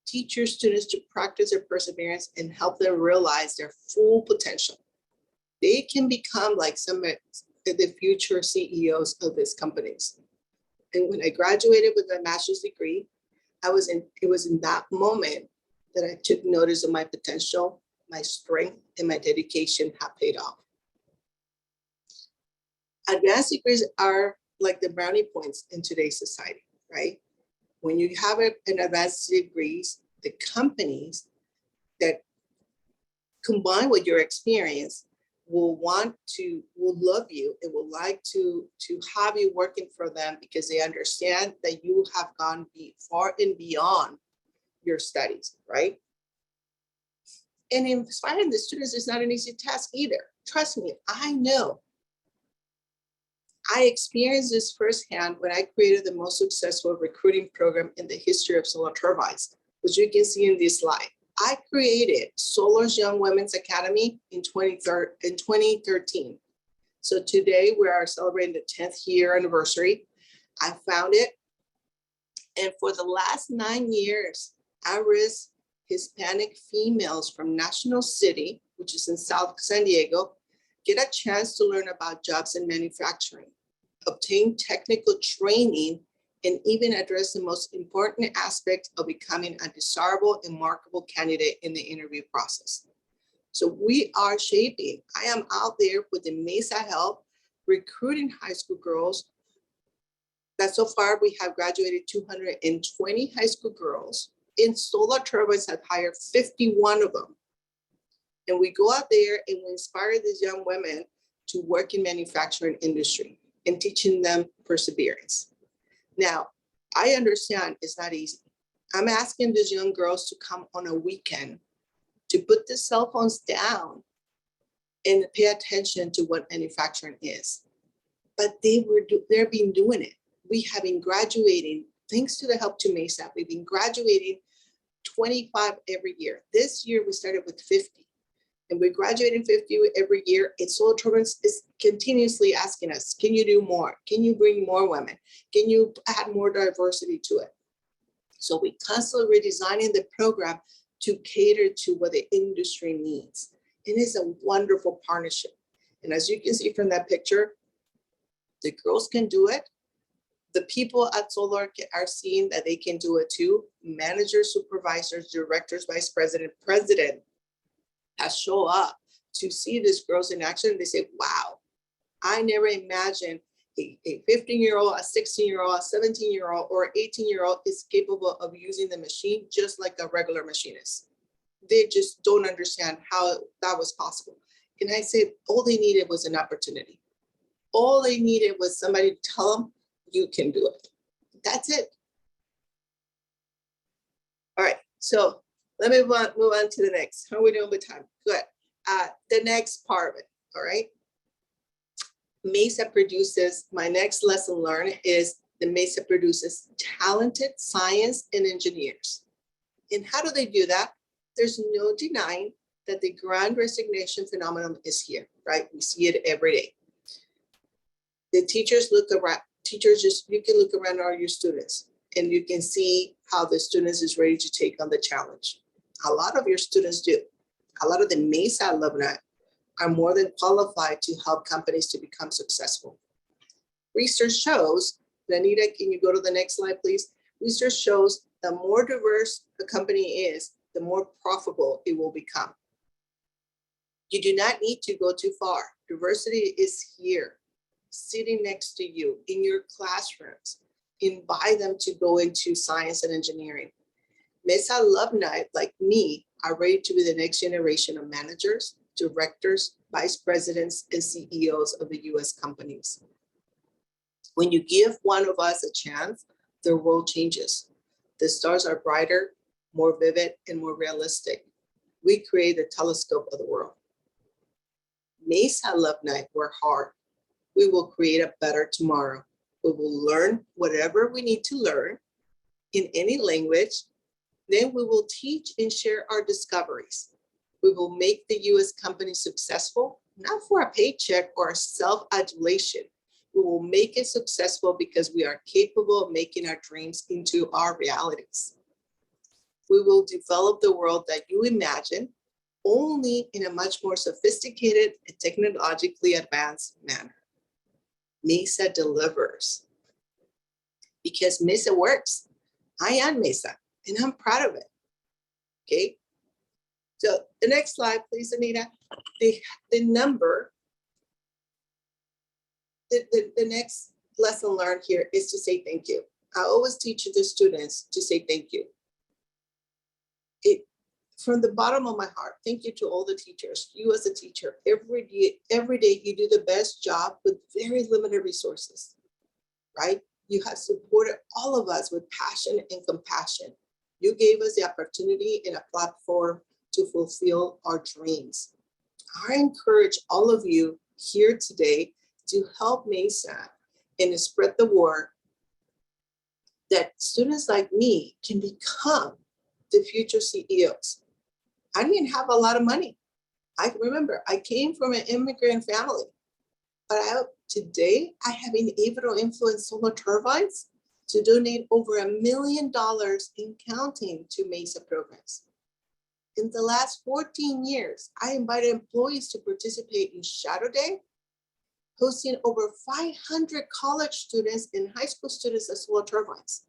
Teach your students to practice their perseverance and help them realize their full potential. They can become like some of the future CEOs of these companies. And when I graduated with my master's degree, it was in that moment that I took notice of my potential, my strength, and my dedication have paid off. Advanced degrees are like the brownie points in today's society, right? When you have an advanced degrees, the companies that combine with your experience will love you and will like to have you working for them because they understand that you have gone far and beyond your studies, right? And inspiring the students is not an easy task either. Trust me, I know. I experienced this firsthand when I created the most successful recruiting program in the history of Solar Turbines, which you can see in this slide. I created Solar's Young Women's Academy in 2013. So today we are celebrating the 10th year anniversary. I found it. And for the last 9 years, at-risk Hispanic females from National City, which is in South San Diego, get a chance to learn about jobs in manufacturing, obtain technical training, and even address the most important aspect of becoming a desirable and marketable candidate in the interview process. So we are shaping. I am out there with the MESA help, recruiting high school girls. That so far we have graduated 220 high school girls. In Solar Turbines have hired 51 of them. And we go out there and we inspire these young women to work in manufacturing industry and teaching them perseverance. Now, I understand it's not easy. I'm asking these young girls to come on a weekend to put the cell phones down and pay attention to what manufacturing is. But they've been doing it. We have been graduating, thanks to the help to MESA, we've been graduating 25 every year. This year we started with 50. And we're graduating 50 every year. And Solar Turbines is continuously asking us, can you do more? Can you bring more women? Can you add more diversity to it? So we constantly redesigning the program to cater to what the industry needs. It is a wonderful partnership. And as you can see from that picture, the girls can do it. The people at Solar are seeing that they can do it too. Managers, supervisors, directors, vice president, president, has show up to see these girls in action. They say, wow, I never imagined a 15-year-old, a 16-year-old, a 17-year-old, or 18-year-old is capable of using the machine just like a regular machinist. They just don't understand how that was possible. And I said, all they needed was an opportunity. All they needed was somebody to tell them, you can do it. That's it. All right, so let me move on to the next. How are we doing with time? Good. The next part of it, all right? MESA produces, my next lesson learned is the MESA produces talented science and engineers. And how do they do that? There's no denying that the grand resignation phenomenon is here, right? We see it every day. The teachers look around, you can look around all your students and you can see how the students is ready to take on the challenge. A lot of your students do. A lot of the MESA alumni are more than qualified to help companies to become successful. Research shows, Anita, can you go to the next slide, please? Research shows the more diverse a company is, the more profitable it will become. You do not need to go too far. Diversity is here. sitting next to you in your classrooms. Invite them to go into science and engineering. MESA alumni like me are ready to be the next generation of managers, directors, vice presidents, and CEOs of the US companies. When you give one of us a chance, the world changes. The stars are brighter, more vivid, and more realistic. We create the telescope of the world. MESA alumni work hard. We will create a better tomorrow. We will learn whatever we need to learn in any language. Then we will teach and share our discoveries. We will make the US company successful, not for a paycheck or self-adulation. We will make it successful because we are capable of making our dreams into our realities. We will develop the world that you imagine, only in a much more sophisticated and technologically advanced manner. MESA delivers. Because MESA works. I am MESA, and I'm proud of it. Okay. So the next slide, please, Anita. The number, the next lesson learned here is to say thank you. I always teach the students to say thank you. From the bottom of my heart, thank you to all the teachers. You as a teacher, every day you do the best job with very limited resources, right? You have supported all of us with passion and compassion. You gave us the opportunity and a platform to fulfill our dreams. I encourage all of you here today to help MESA and to spread the word that students like me can become the future CEOs. I didn't have a lot of money. I remember I came from an immigrant family, but today I have been able to influence Solar Turbines to donate over $1 million in counting to MESA programs. In the last 14 years, I invited employees to participate in Shadow Day, hosting over 500 college students and high school students at Solar Turbines.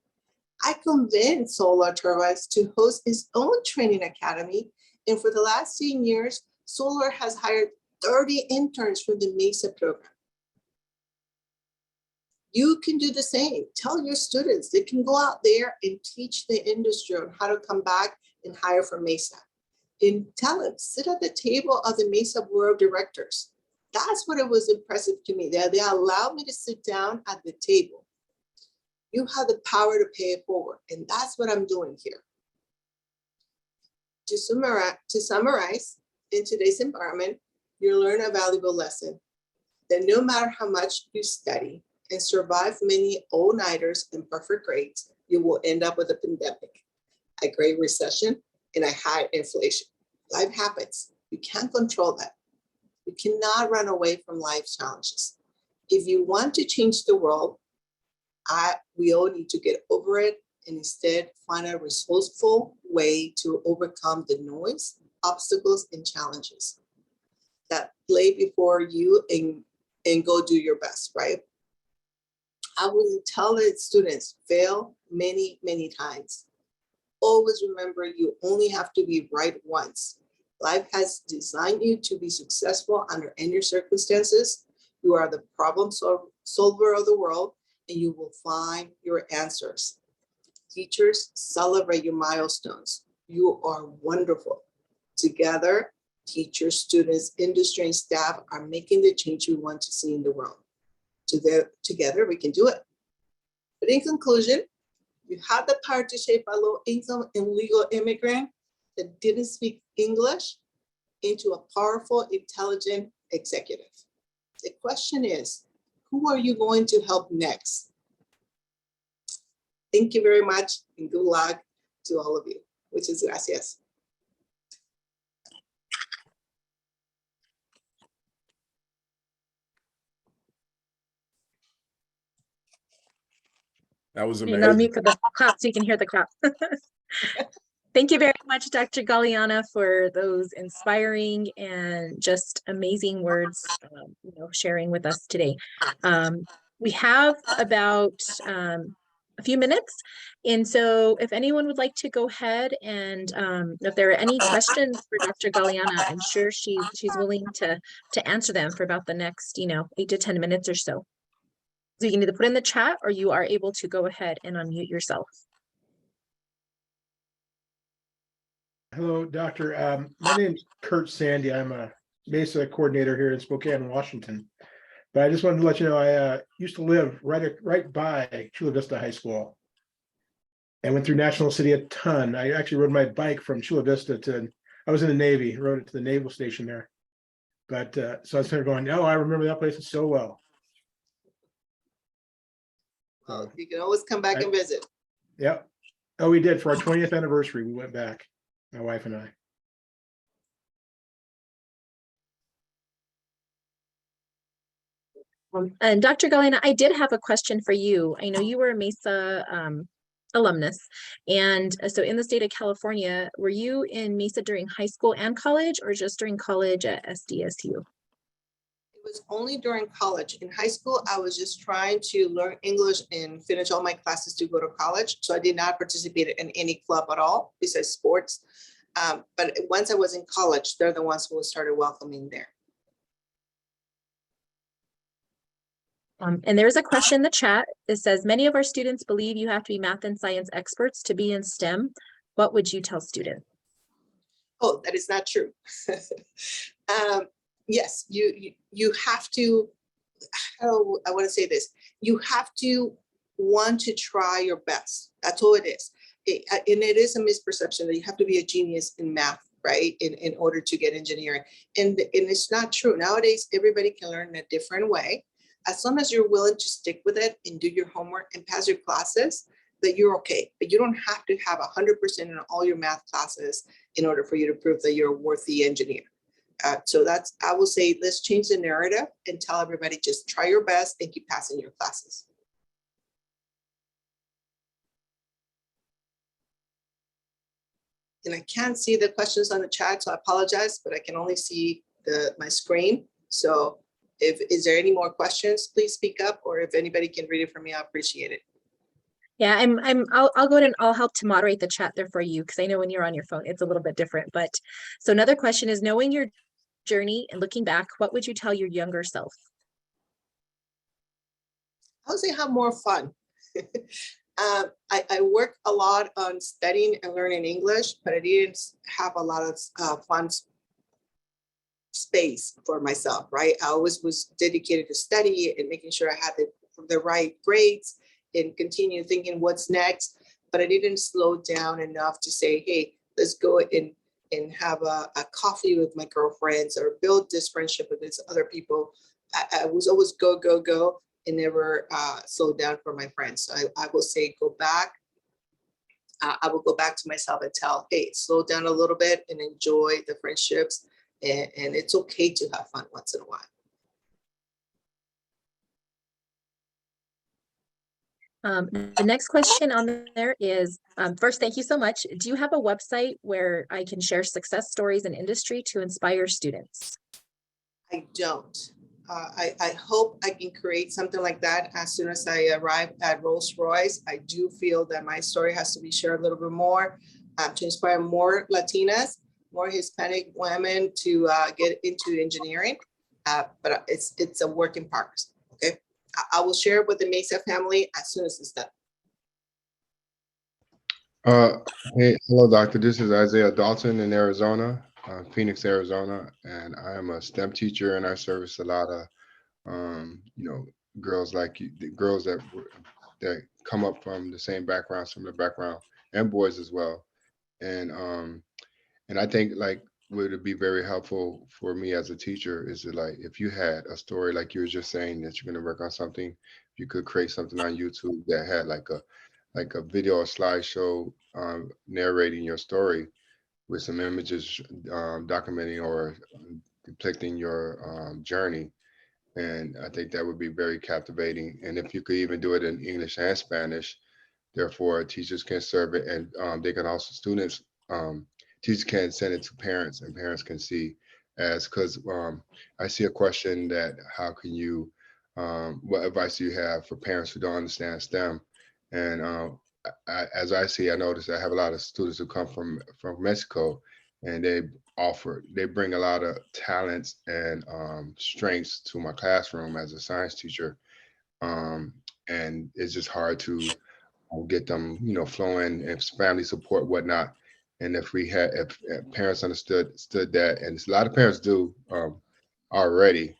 I convinced Solar Turbines to host its own training academy. And for the last 10 years, Solar has hired 30 interns from the MESA program. You can do the same. Tell your students they can go out there and teach the industry on how to come back and hire for MESA. And tell them, sit at the table of the MESA Board of Directors. That's what it was impressive to me. They allowed me to sit down at the table. You have the power to pay it forward. And that's what I'm doing here. To summarize, in today's environment, you learn a valuable lesson that no matter how much you study and survive many all-nighters and perfect grades, you will end up with a pandemic, a great recession, and a high inflation. Life happens. You can't control that. You cannot run away from life's challenges. If you want to change the world, we all need to get over it and instead find a resourceful way to overcome the noise, obstacles, and challenges that lay before you and go do your best, right? I will tell the students, fail many, many times. Always remember you only have to be right once. Life has designed you to be successful under any circumstances. You are the problem solver of the world, and you will find your answers. Teachers, celebrate your milestones. You are wonderful. Together, teachers, students, industry, and staff are making the change we want to see in the world. Together, we can do it. But in conclusion, you have the power to shape a low-income and legal immigrant that didn't speak English into a powerful, intelligent executive. The question is, who are you going to help next? Thank you very much and good luck to all of you. Muchas gracias. That was You're amazing. not mute for the clap so you can hear the clap. Thank you very much, Dr. Galeana, for those inspiring and just amazing words, sharing with us today. We have about a few minutes. And so if anyone would like to go ahead and if there are any questions for Dr. Galeana, I'm sure she's willing to answer them for about the next, 8 to 10 minutes or so. So you can either put in the chat or you are able to go ahead and unmute yourself. Hello, Doctor. My name's Kurt Sandy. I'm a MESA coordinator here in Spokane, Washington. But I just wanted to let you know I used to live right by Chula Vista High School. I went through National City a ton. I actually rode my bike from Chula Vista I was in the Navy, rode it to the naval station there. But so I was kind of going, oh, I remember that place so well. You can always come back and visit. Yep. Oh, we did for our 20th anniversary. We went back, my wife and I. And Dr. Galeana, I did have a question for you. I know you were a MESA alumnus. And so in the state of California, were you in MESA during high school and college or just during college at SDSU? It was only during college. In high school, I was just trying to learn English and finish all my classes to go to college. So I did not participate in any club at all besides sports. But once I was in college, they're the ones who started welcoming there. And there's a question in the chat. It says, many of our students believe you have to be math and science experts to be in STEM. What would you tell students? Oh, that is not true. Yes, you have to, how I want to say this, you have to want to try your best. That's all it is. And it is a misperception that you have to be a genius in math, right? In order to get engineering. And it's not true. Nowadays, everybody can learn in a different way. As long as you're willing to stick with it and do your homework and pass your classes, that you're okay. But you don't have to have 100% in all your math classes in order for you to prove that you're a worthy engineer. So that's, I will say, let's change the narrative and tell everybody just try your best and keep passing your classes. And I can't see the questions on the chat, so I apologize, but I can only see my screen. So is there any more questions, please speak up, or if anybody can read it for me, I appreciate it. Yeah, I'll go ahead and I'll help to moderate the chat there for you, because I know when you're on your phone, it's a little bit different. But so another question is, knowing your journey and looking back, what would you tell your younger self? I would say have more fun. I work a lot on studying and learning English, but I didn't have a lot of fun space for myself, right? I always was dedicated to study and making sure I had the right grades and continue thinking what's next. But I didn't slow down enough to say, hey, let's go and have a coffee with my girlfriends or build this friendship with these other people. I was always go, go, go, and never slow down for my friends. So I will say, go back. I will go back to myself and tell, hey, slow down a little bit and enjoy the friendships. And it's okay to have fun once in a while. The next question on there is, first, thank you so much. Do you have a website where I can share success stories in industry to inspire students? I don't. I hope I can create something like that as soon as I arrive at Rolls-Royce. I do feel that my story has to be shared a little bit more to inspire more Latinas, more Hispanic women to get into engineering, but it's a work in progress, okay? I will share it with the MESA family as soon as it's done. Hey, hello, doctor. This is Isaiah Dalton in Arizona, Phoenix, Arizona, and I am a STEM teacher, and I service a lot of, girls like you, the girls that come up from the same backgrounds, from the background, and boys as well, and I think like would be very helpful for me as a teacher is to, like, if you had a story like you were just saying that you're going to work on something, you could create something on YouTube that had like a video or slideshow narrating your story with some images documenting or depicting your journey. And I think that would be very captivating. And if you could even do it in English and Spanish, therefore teachers can serve it, and they can also, teachers can send it to parents, and parents can see, as because I see a question that how can you, what advice do you have for parents who don't understand STEM? And as I see, I notice I have a lot of students who come from Mexico, and they bring a lot of talents and strengths to my classroom as a science teacher. And it's just hard to get them, flowing, and family support, whatnot. And if parents understood that, and a lot of parents do already,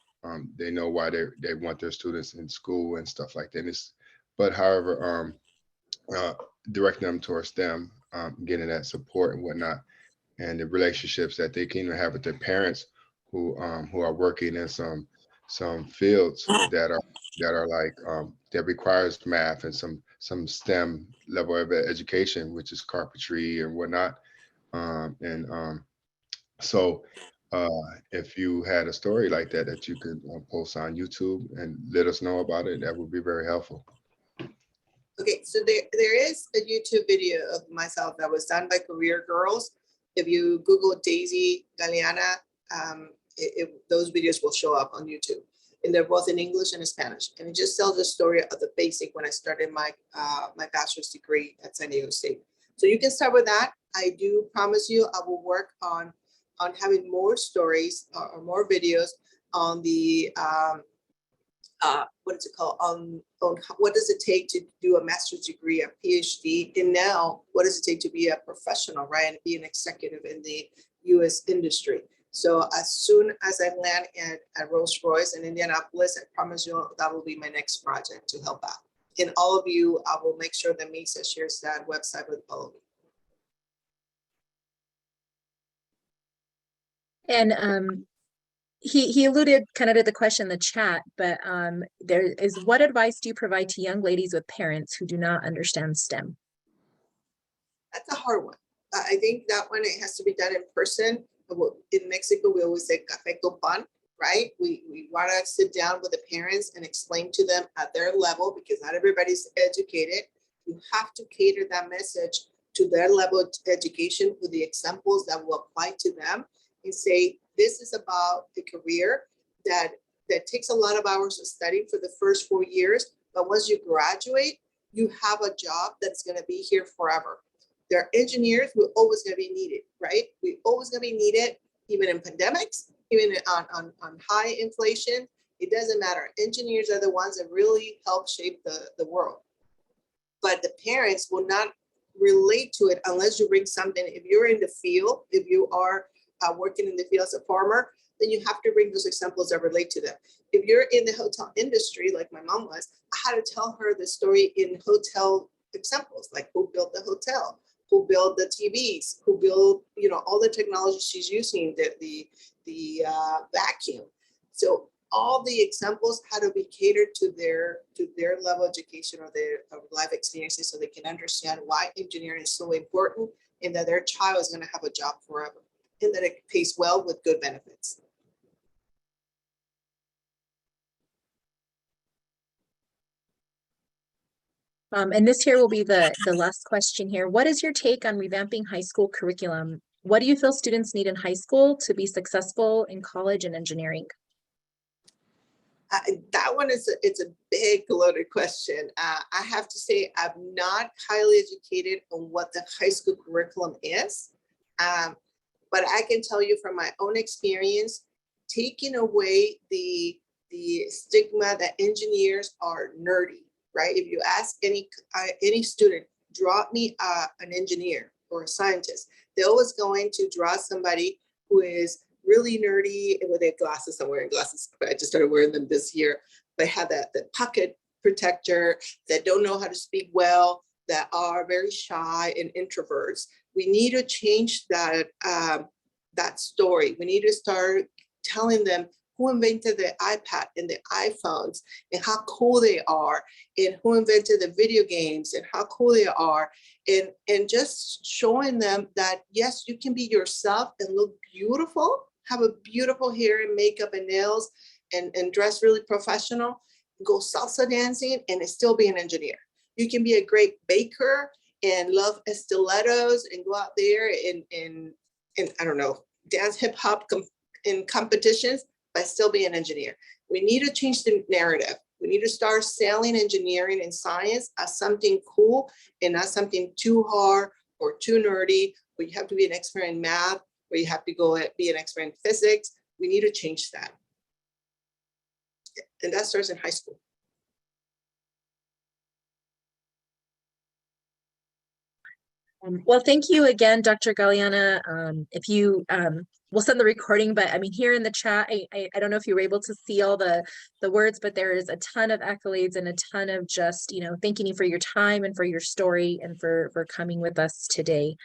they know why they want their students in school and stuff like that. But however, directing them towards STEM, getting that support and whatnot, and the relationships that they can even have with their parents who are working in some fields that are like that requires math and some STEM level of education, which is carpentry and whatnot. So if you had a story like that you could post on YouTube and let us know about it, that would be very helpful. Okay, so there is a YouTube video of myself that was done by Career Girls. If you Google Daisy Galeana, those videos will show up on YouTube. And they're both in English and Spanish. And it just tells the story of the basic when I started my bachelor's degree at San Diego State. So you can start with that. I do promise you I will work on having more stories or more videos on the what is it called, on what does it take to do a master's degree, a PhD, and now what does it take to be a professional, right, and be an executive in the U.S. industry. So as soon as I land at Rolls-Royce in Indianapolis, I promise you that will be my next project to help out. And all of you, I will make sure that MESA shares that website with all of you. And he alluded kind of to the question in the chat, but there is, what advice do you provide to young ladies with parents who do not understand STEM? That's a hard one. I think that one, it has to be done in person. In Mexico, we always say café con pan, right? We want to sit down with the parents and explain to them at their level, because not everybody's educated. You have to cater that message to their level of education with the examples that will apply to them, and say, this is about a career that takes a lot of hours of study for the first 4 years. But once you graduate, you have a job that's going to be here forever. There are engineers, we're always going to be needed, right? We're always going to be needed, even in pandemics, even on high inflation. It doesn't matter. Engineers are the ones that really help shape the world. But the parents will not relate to it unless you bring something. If you're in the field, if you are working in the field as a farmer, then you have to bring those examples that relate to them. If you're in the hotel industry, like my mom was, I had to tell her the story in hotel examples, like who built the hotel, who built the TVs, who built, all the technology she's using, the vacuum. So all the examples had to be catered to their level of education or their life experiences, so they can understand why engineering is so important, and that their child is going to have a job forever, and that it pays well with good benefits. And this here will be the last question here. What is your take on revamping high school curriculum? What do you feel students need in high school to be successful in college and engineering? That one it's a big loaded question. I have to say I'm not highly educated on what the high school curriculum is, but I can tell you from my own experience, taking away the stigma that engineers are nerdy, right? If you ask any student, draw me an engineer or a scientist, they're always going to draw somebody who is really nerdy and with their glasses. I'm wearing glasses, but I just started wearing them this year. But have the pocket protector, that don't know how to speak well, that are very shy and introverts. We need to change that story. We need to start telling them who invented the iPad and the iPhones and how cool they are, and who invented the video games and how cool they are, and just showing them that yes, you can be yourself and look beautiful, have a beautiful hair and makeup and nails, and dress really professional, go salsa dancing and still be an engineer. You can be a great baker and love stilettos and go out there and I don't know, dance hip hop in competitions, but still be an engineer. We need to change the narrative. We need to start selling engineering and science as something cool and not something too hard or too nerdy, where you have to be an expert in math, where you have to go and be an expert in physics. We need to change that. And that starts in high school. Well, thank you again, Dr. Galeana. If you we'll send the recording, but I mean, here in the chat, I don't know if you were able to see all the words, but there is a ton of accolades and a ton of just, you know, thanking you for your time and for your story and for coming with us today.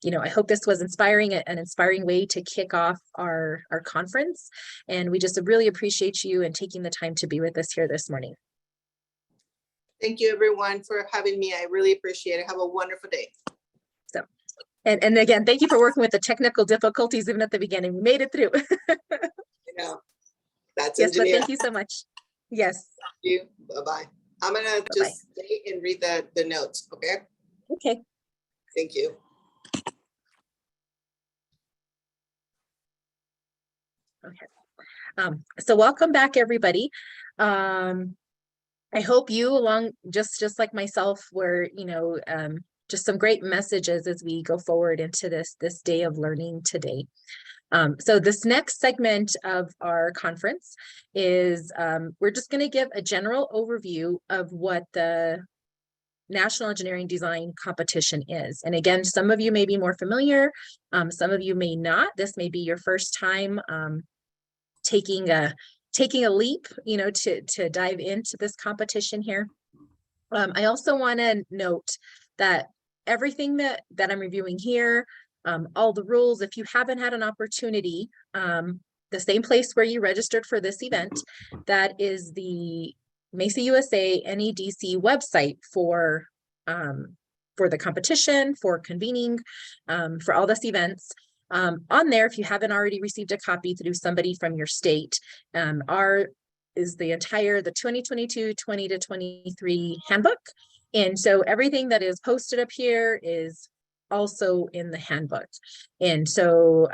You know, I hope this was inspiring, an inspiring way to kick off our conference. And we just really appreciate you and taking the time to be with us here this morning. Thank you, everyone, for having me. I really appreciate it. Have a wonderful day. So, and again, thank you for working with the technical difficulties even at the beginning. We made it through. You know, that's yes, but engineering. thank you so much. Yes. Thank you. Bye-bye. I'm gonna just stay and read the notes, okay? Okay. Thank you. Okay. So welcome back, everybody. I hope you, along just like myself, were, you know, just some great messages as we go forward into this day of learning today. So this next segment of our conference is we're just going to give a general overview of what the National Engineering Design Competition is. And again, some of you may be more familiar, some of you may not. This may be your first time taking a leap, you know, to dive into this competition here. I also want to note that everything that I'm reviewing here, all the rules, if you haven't had an opportunity, the same place where you registered for this event, that is the MESA USA NEDC website for the competition, for convening, for all this events. On there, if you haven't already received a copy through somebody from your state, is the 2022 20 to 23 handbook. And so everything that is posted up here is also in the handbook. And so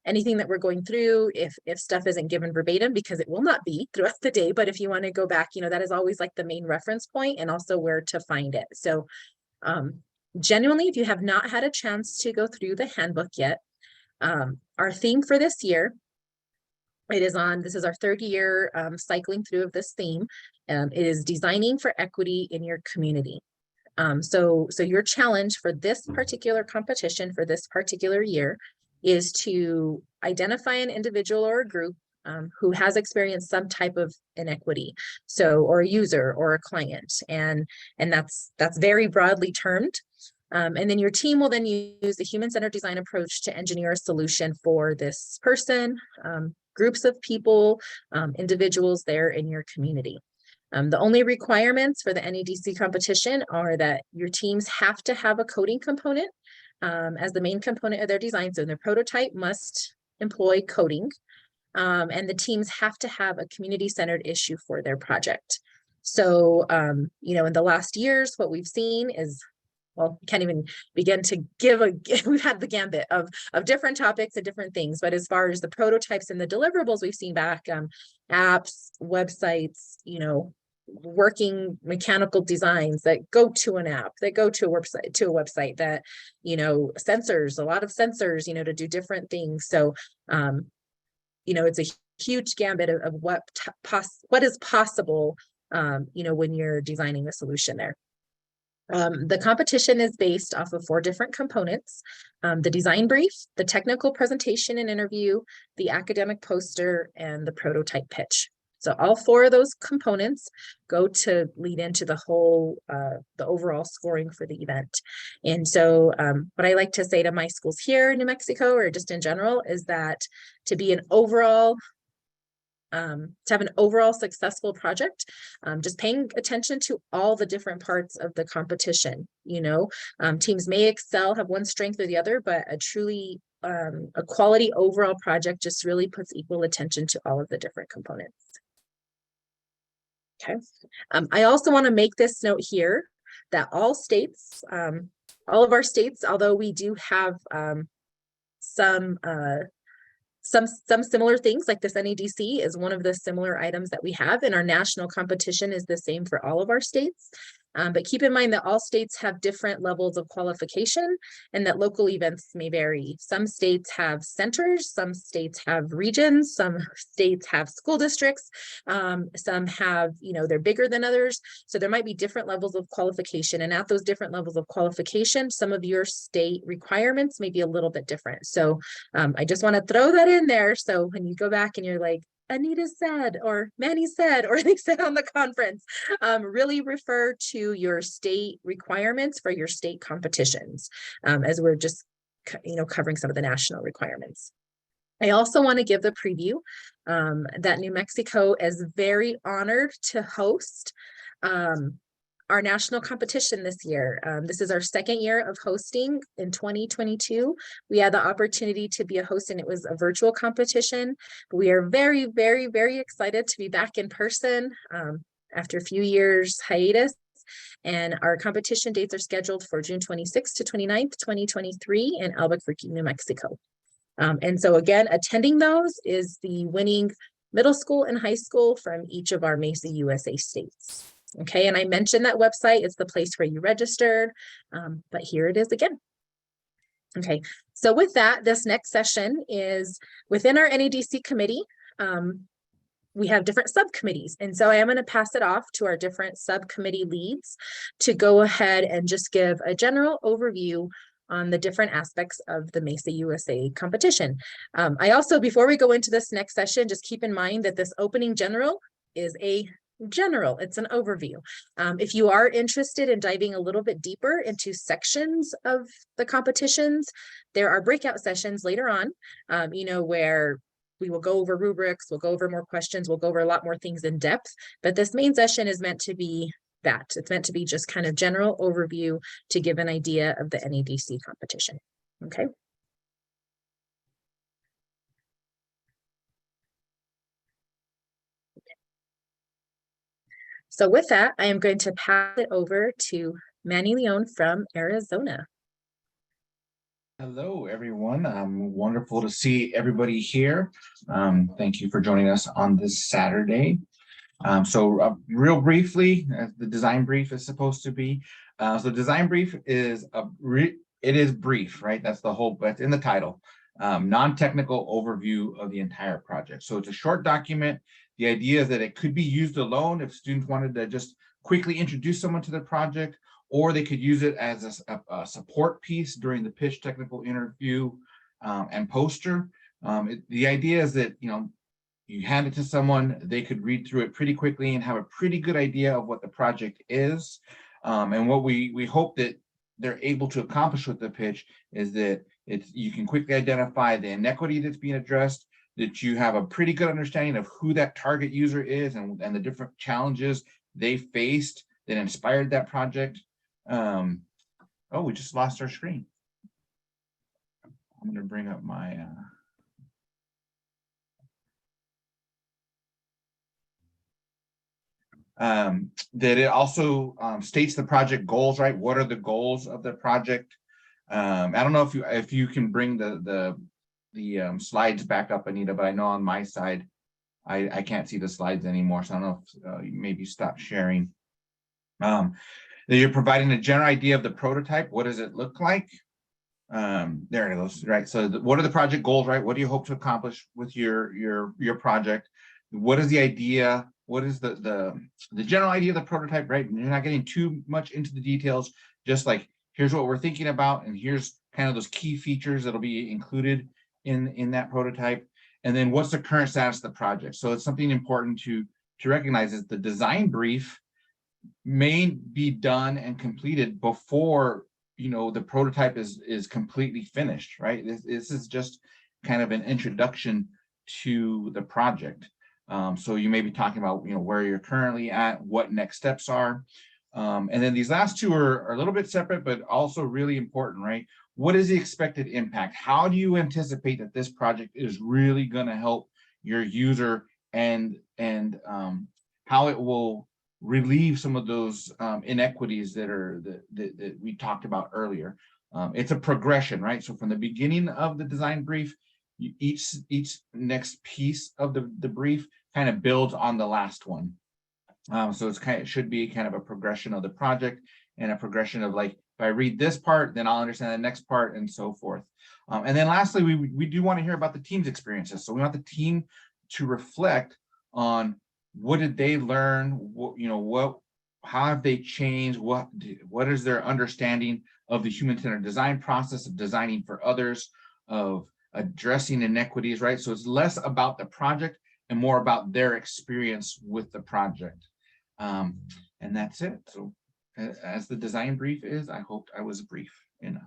anything that we're going through, if stuff isn't given verbatim, because it will not be throughout the day, but if you want to go back, you know, that is always like the main reference point and also where to find it. So genuinely, if you have not had a chance to go through the handbook yet, our theme for this year, this is our third year cycling through of this theme. It is designing for equity in your community. So your challenge for this particular competition for this particular year is to identify an individual or a group who has experienced some type of inequity, or a user or a client, and that's very broadly termed. And then your team will then use the human-centered design approach to engineer a solution for this person, groups of people, individuals there in your community. The only requirements for the NEDC competition are that your teams have to have a coding component as the main component of their design. So their prototype must employ coding, and the teams have to have a community-centered issue for their project. So, you know, in the last years, what we've seen is, well, can't even begin to we've had the gambit of different topics and different things, but as far as the prototypes and the deliverables we've seen back, apps, websites, you know, working mechanical designs that go to an app, that go to a website, that, you know, sensors, a lot of sensors, you know, to do different things. So, you know, it's a huge gambit of what is possible, you know, when you're designing a solution there. The competition is based off of 4 different components: the design brief, the technical presentation and interview, the academic poster, and the prototype pitch. So all 4 of those components go to lead into the whole, the overall scoring for the event. And so what I like to say to my schools here in New Mexico, or just in general, is that to be an overall to have an overall successful project, just paying attention to all the different parts of the competition. You know, teams may excel, have one strength or the other, but a truly a quality overall project just really puts equal attention to all of the different components. Okay. I also want to make this note here that all states, all of our states, although we do have some some similar things like this NEDC is one of the similar items that we have, and our national competition is the same for all of our states. But keep in mind that all states have different levels of qualification and that local events may vary. Some states have centers, some states have regions, some states have school districts, some have, they're bigger than others. So there might be different levels of qualification, and at those different levels of qualification, some of your state requirements may be a little bit different. So I just want to throw that in there. So when you go back and you're like, Anita said, or Manny said, or they said on the conference, really refer to your state requirements for your state competitions, as we're just, covering some of the national requirements. I also want to give the preview that New Mexico is very honored to host our national competition this year. This is our second year of hosting. In 2022. We had the opportunity to be a host, and it was a virtual competition. We are very, very, very excited to be back in person after a few years hiatus. And our competition dates are scheduled for June 26th to 29th, 2023 in Albuquerque, New Mexico. And so again, attending those is the winning middle school and high school from each of our MESA USA states. Okay, and I mentioned that website is the place where you registered, but here it is again. Okay, so with that, this next session is within our NEDC committee. We have different subcommittees, and so I am going to pass it off to our different subcommittee leads to go ahead and just give a general overview on the different aspects of the MESA USA competition. I also, before we go into this next session, just keep in mind that this opening general is a general, it's an overview. If you are interested in diving a little bit deeper into sections of the competitions, there are breakout sessions later on, where we will go over rubrics, we'll go over more questions, we'll go over a lot more things in depth, but this main session is meant to be that. It's meant to be just kind of general overview to give an idea of the NEDC competition, okay? So with that, I am going to pass it over to Manny Leon from Arizona. Hello, everyone. Wonderful to see everybody here. Thank you for joining us on this Saturday. Real briefly, as the design brief is supposed to be. So design brief is it is brief, right? That's the whole, that's in the title. Non-technical overview of the entire project. So it's a short document. The idea is that it could be used alone if students wanted to just quickly introduce someone to the project, or they could use it as a support piece during the pitch technical interview and poster. The idea is that, you hand it to someone, they could read through it pretty quickly and have a pretty good idea of what the project is. And what we hope that they're able to accomplish with the pitch is that you can quickly identify the inequity that's being addressed, that you have a pretty good understanding of who that target user is and the different challenges they faced that inspired that project. Oh, we just lost our screen. I'm going to bring up my that it also states the project goals, right? What are the goals of the project? I don't know if you can bring the slides back up, Anita, but I know on my side I can't see the slides anymore, so I don't know if maybe stop sharing. That you're providing a general idea of the prototype. What does it look like? There it goes, right? So what are the project goals, right? What do you hope to accomplish with your project? What is the idea? What is the general idea of the prototype, right? And you're not getting too much into the details, just like, here's what we're thinking about, and here's kind of those key features that'll be included in that prototype. And then what's the current status of the project? So it's something important to recognize is the design brief may be done and completed before the prototype is completely finished, right? This is just kind of an introduction to the project. So you may be talking about where you're currently at, what next steps are. And then these last two are a little bit separate, but also really important, right? What is the expected impact? How do you anticipate that this project is really going to help your user and how it will relieve some of those inequities that we talked about earlier? It's a progression, right? So from the beginning of the design brief, each next piece of the brief kind of builds on the last one. So it should be kind of a progression of the project and a progression of, like, if I read this part, then I'll understand the next part, and so forth. And then lastly, we do want to hear about the team's experiences. So we want the team to reflect on what did they learn, how have they changed, what is their understanding of the human-centered design process of designing for others, of addressing inequities, right? So it's less about the project and more about their experience with the project. And that's it. So as the design brief is, I hoped I was brief enough.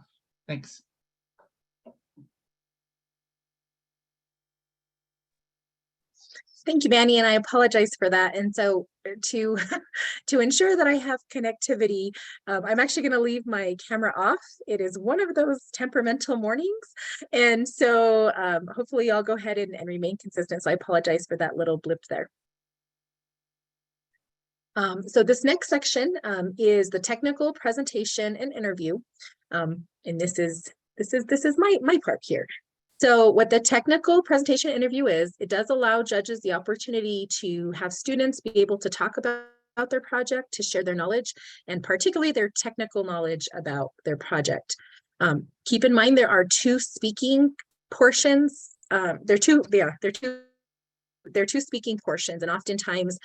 Thanks. Thank you, Manny, and I apologize for that. And so to ensure that I have connectivity, I'm actually going to leave my camera off. It is one of those temperamental mornings. And so hopefully I'll go ahead and remain consistent. So I apologize for that little blip there. So this next section is the technical presentation and interview. And this is my part here. So what the technical presentation interview is, it does allow judges the opportunity to have students be able to talk about their project, to share their knowledge, and particularly their technical knowledge about their project. Keep in mind there are two speaking portions. There are two speaking portions, and oftentimes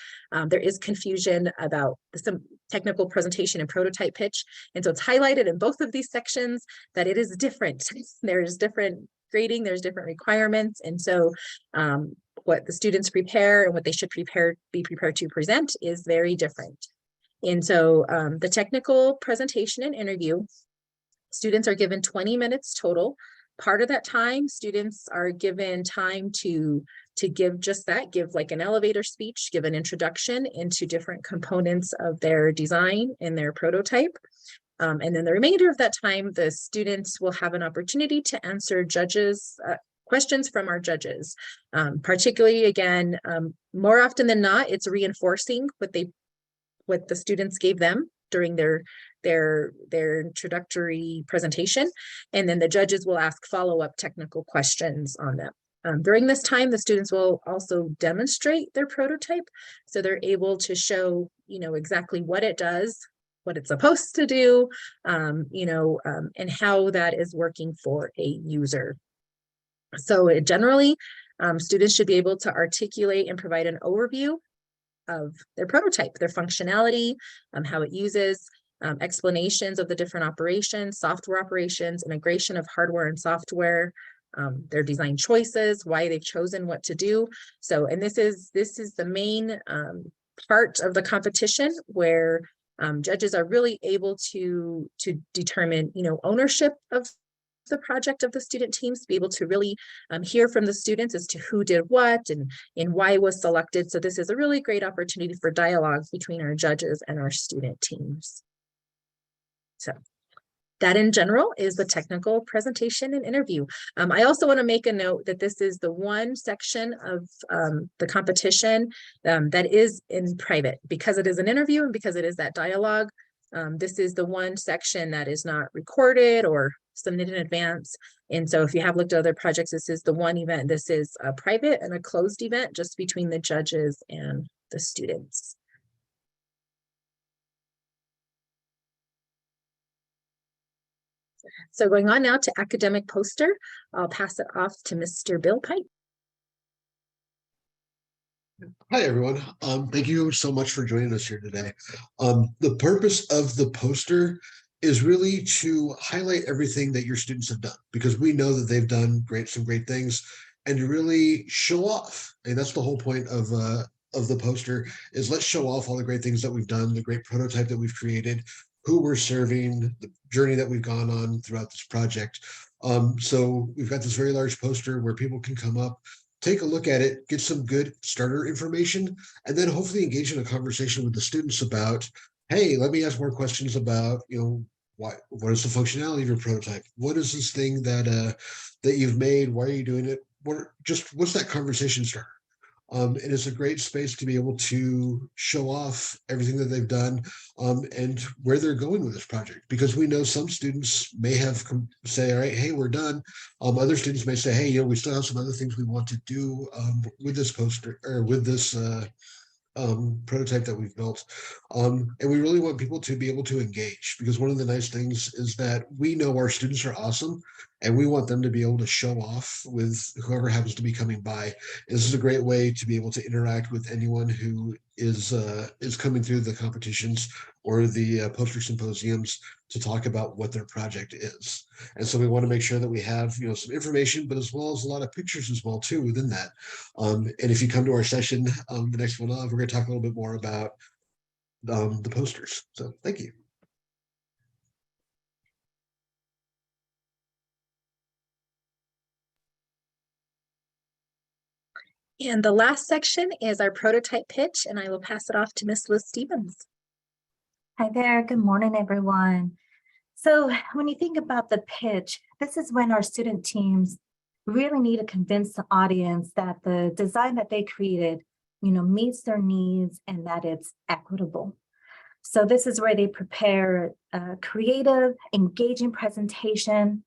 there is confusion about some technical presentation and prototype pitch. And so it's highlighted in both of these sections that it is different. There's different grading, there's different requirements. And so what the students prepare and what they should be prepared to present is very different. And so the technical presentation and interview, students are given 20 minutes total. Part of that time, students are given time to give just that, give like an elevator speech, give an introduction into different components of their design and their prototype. And then the remainder of that time, the students will have an opportunity to answer questions from our judges. Particularly, again, more often than not, it's reinforcing what the students gave them during their introductory presentation. And then the judges will ask follow-up technical questions on them. During this time, the students will also demonstrate their prototype. So they're able to show, exactly what it does, what it's supposed to do, and how that is working for a user. So generally, students should be able to articulate and provide an overview of their prototype, their functionality, how it uses, explanations of the different operations, software operations, integration of hardware and software, their design choices, why they've chosen what to do. So, and this is the main part of the competition where judges are really able to determine, ownership of the project of the student teams, to be able to really hear from the students as to who did what and why it was selected. So this is a really great opportunity for dialogue between our judges and our student teams. So that in general is the technical presentation and interview. I also want to make a note that this is the one section of the competition that is in private, because it is an interview and because it is that dialogue. This is the one section that is not recorded or submitted in advance. And so if you have looked at other projects, this is the one event. This is a private and a closed event just between the judges and the students. So going on now to academic poster, I'll pass it off to Mr. Bill Pike. Hi, everyone. Thank you so much for joining us here today. The purpose of the poster is really to highlight everything that your students have done, because we know that they've done some great things, and to really show off. And that's the whole point of the poster, is let's show off all the great things that we've done, the great prototype that we've created, who we're serving, the journey that we've gone on throughout this project. So we've got this very large poster where people can come up, take a look at it, get some good starter information, and then hopefully engage in a conversation with the students about, hey, let me ask more questions about, what is the functionality of your prototype? What is this thing that you've made? Why are you doing it? What's that conversation starter? It is a great space to be able to show off everything that they've done and where they're going with this project. Because we know some students may have say, all right, hey, we're done. Other students may say, hey, you know, we still have some other things we want to do with this poster or with this prototype that we've built. And we really want people to be able to engage, because one of the nice things is that we know our students are awesome and we want them to be able to show off with whoever happens to be coming by. This is a great way to be able to interact with anyone who is coming through the competitions or the poster symposiums to talk about what their project is. And so we want to make sure that we have, you know, some information, but as well as a lot of pictures as well too within that. And if you come to our session, the next one off, we're going to talk a little bit more about the posters. So thank you. And the last section is our prototype pitch, and I will pass it off to Miss Liz Stevens. Hi there. Good morning, everyone. So when you think about the pitch, this is when our student teams really need to convince the audience that the design that they created, you know, meets their needs and that it's equitable. So this is where they prepare a creative, engaging presentation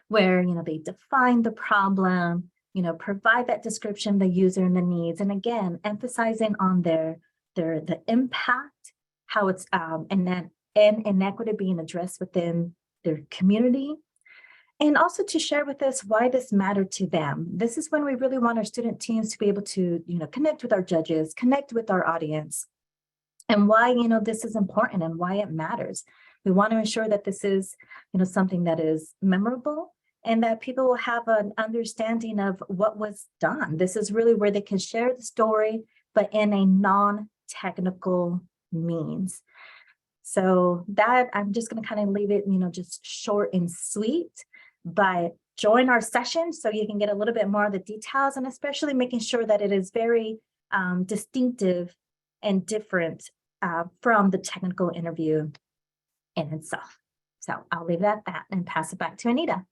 where, you know, they define the problem, you know, provide that description, the user and the needs, and again, emphasizing on the impact, how it's and inequity being addressed within their community, and also to share with us why this mattered to them. This is when we really want our student teams to be able to, you know, connect with our judges, connect with our audience, and why, you know, this is important and why it matters. We want to ensure that this is, you know, something that is memorable and that people will have an understanding of what was done. This is really where they can share the story, but in a non-technical means. So that I'm just going to kind of leave it, you know, just short and sweet, but join our session so you can get a little bit more of the details, and especially making sure that it is very distinctive and different from the technical interview in itself. So I'll leave it at that and pass it back to Anita.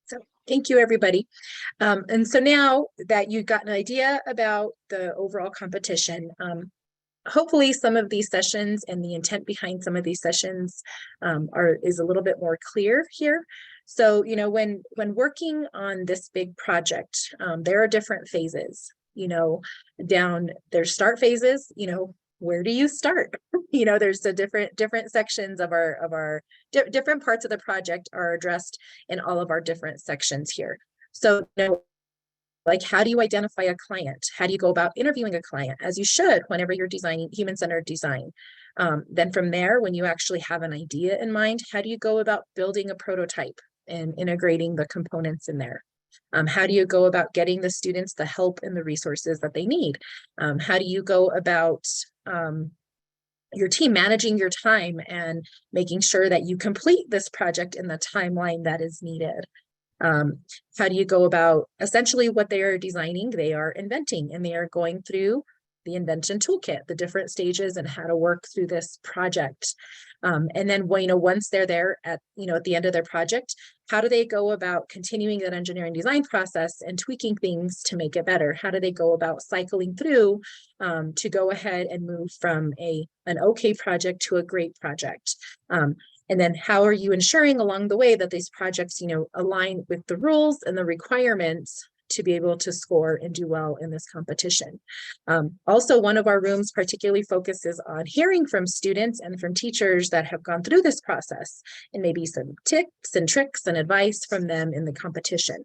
So thank you, everybody. And so now that you've got an idea about the overall competition, hopefully some of these sessions and the intent behind some of these sessions is a little bit more clear here. So, you know, when working on this big project, there are different phases, you know, there's start phases, you know, where do you start? You know, there's the different sections of our different parts of the project are addressed in all of our different sections here. So, you know, like, how do you identify a client? How do you go about interviewing a client, as you should whenever you're designing human-centered design? Then from there, when you actually have an idea in mind, how do you go about building a prototype and integrating the components in there? How do you go about getting the students the help and the resources that they need? How do you go about your team managing your time and making sure that you complete this project in the timeline that is needed? How do you go about essentially what they are designing? They are inventing, and they are going through the invention toolkit, the different stages and how to work through this project. And then, you know, once they're there at the end of their project, how do they go about continuing that engineering design process and tweaking things to make it better? How do they go about cycling through to go ahead and move from an okay project to a great project? And then how are you ensuring along the way that these projects, you know, align with the rules and the requirements to be able to score and do well in this competition? Also, one of our rooms particularly focuses on hearing from students and from teachers that have gone through this process, and maybe some tips and tricks and advice from them in the competition.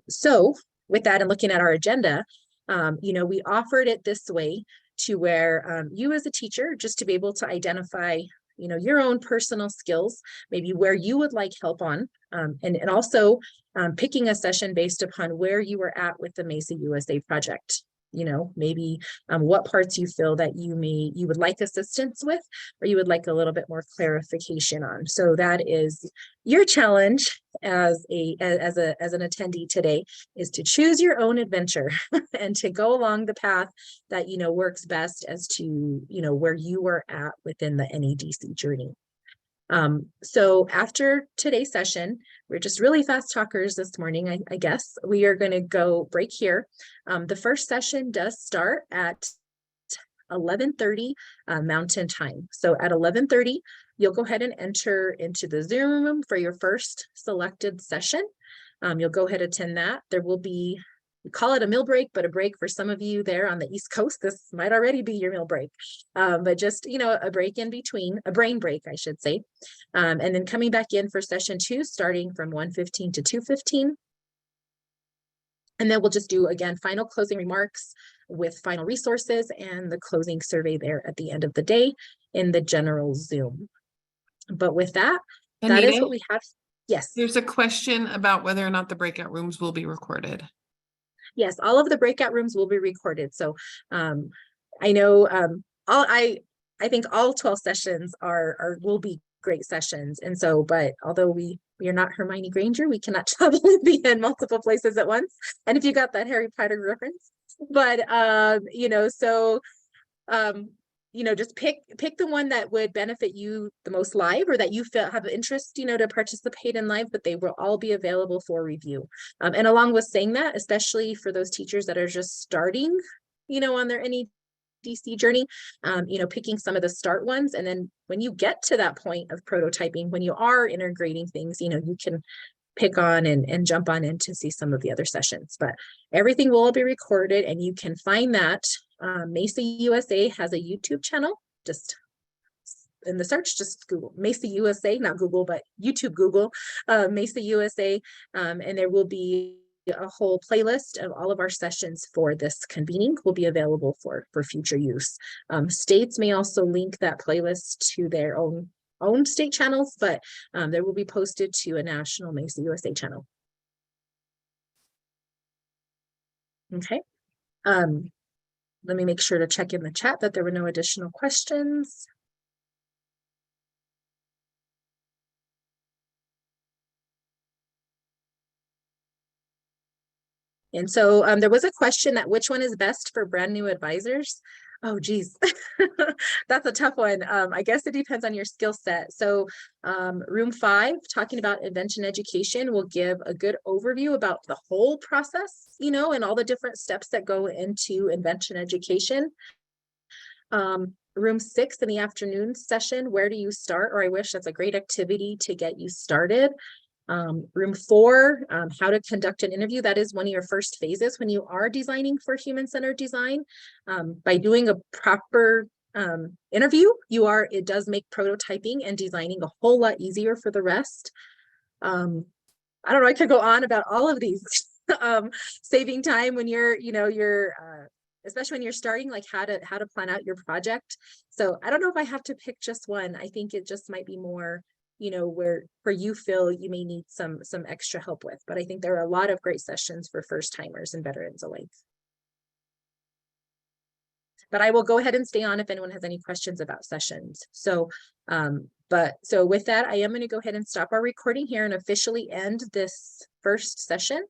So with that, and looking at our agenda, you know, we offered it this way to where you as a teacher, just to be able to identify, you know, your own personal skills, maybe where you would like help on, and also picking a session based upon where you were at with the MESA USA project. You know, maybe what parts you feel that you would like assistance with, or you would like a little bit more clarification on. So that is your challenge as an attendee today, is to choose your own adventure and to go along the path that, you know, works best as to, you know, where you are at within the NEDC journey. So after today's session, we're just really fast talkers this morning, I guess. We are going to go break here. The first session does start at 11:30 Mountain Time. So at 11:30, you'll go ahead and enter into the Zoom room for your first selected session. You'll go ahead and attend that. There will be, we call it a meal break, but a break for some of you there on the East Coast. This might already be your meal break, but just, you know, a break in between, a brain break, I should say. And then coming back in for session 2, starting from 1:15 to 2:15. And then we'll just do, again, final closing remarks with final resources and the closing survey there at the end of the day in the general Zoom. But with that, that is what we have. Yes. There's a question about whether or not the breakout rooms will be recorded. Yes, all of the breakout rooms will be recorded. So I know I think all 12 sessions will be great sessions. And so, but although we are not Hermione Granger, we cannot travel and be in multiple places at once. And if you got that Harry Potter reference, but you know, so you know, just pick the one that would benefit you the most live, or that you feel have interest, you know, to participate in live, but they will all be available for review. And along with saying that, especially for those teachers that are just starting, you know, on their NEDC journey, you know, picking some of the start ones. And then when you get to that point of prototyping, when you are integrating things, you know, you can pick on and jump on in to see some of the other sessions. But everything will be recorded, and you can find that MESA USA has a YouTube channel. Just in the search, just Google MESA USA, not Google, but YouTube Google MESA USA, and there will be a whole playlist of all of our sessions for this convening will be available for future use. States may also link that playlist to their own state channels, but there will be posted to a national MESA USA channel. Okay. Let me make sure to check in the chat that there were no additional questions. And so there was a question that which one is best for brand new advisors? Oh, geez, that's a tough one. I guess it depends on your skill set. So room 5, talking about invention education, will give a good overview about the whole process, you know, and all the different steps that go into invention education. Room 6 in the afternoon session, where do you start? Or I wish, that's a great activity to get you started. Room 4, how to conduct an interview. That is one of your first phases when you are designing for human-centered design. By doing a proper interview, it does make prototyping and designing a whole lot easier for the rest. I don't know, I could go on about all of these. Saving time when you're, you know, especially when you're starting, like how to plan out your project. So I don't know if I have to pick just one. I think it just might be more, you know, where you feel you may need some extra help with, but I think there are a lot of great sessions for first timers and veterans alike. But I will go ahead and stay on if anyone has any questions about sessions. So, so with that, I am going to go ahead and stop our recording here and officially end this first session.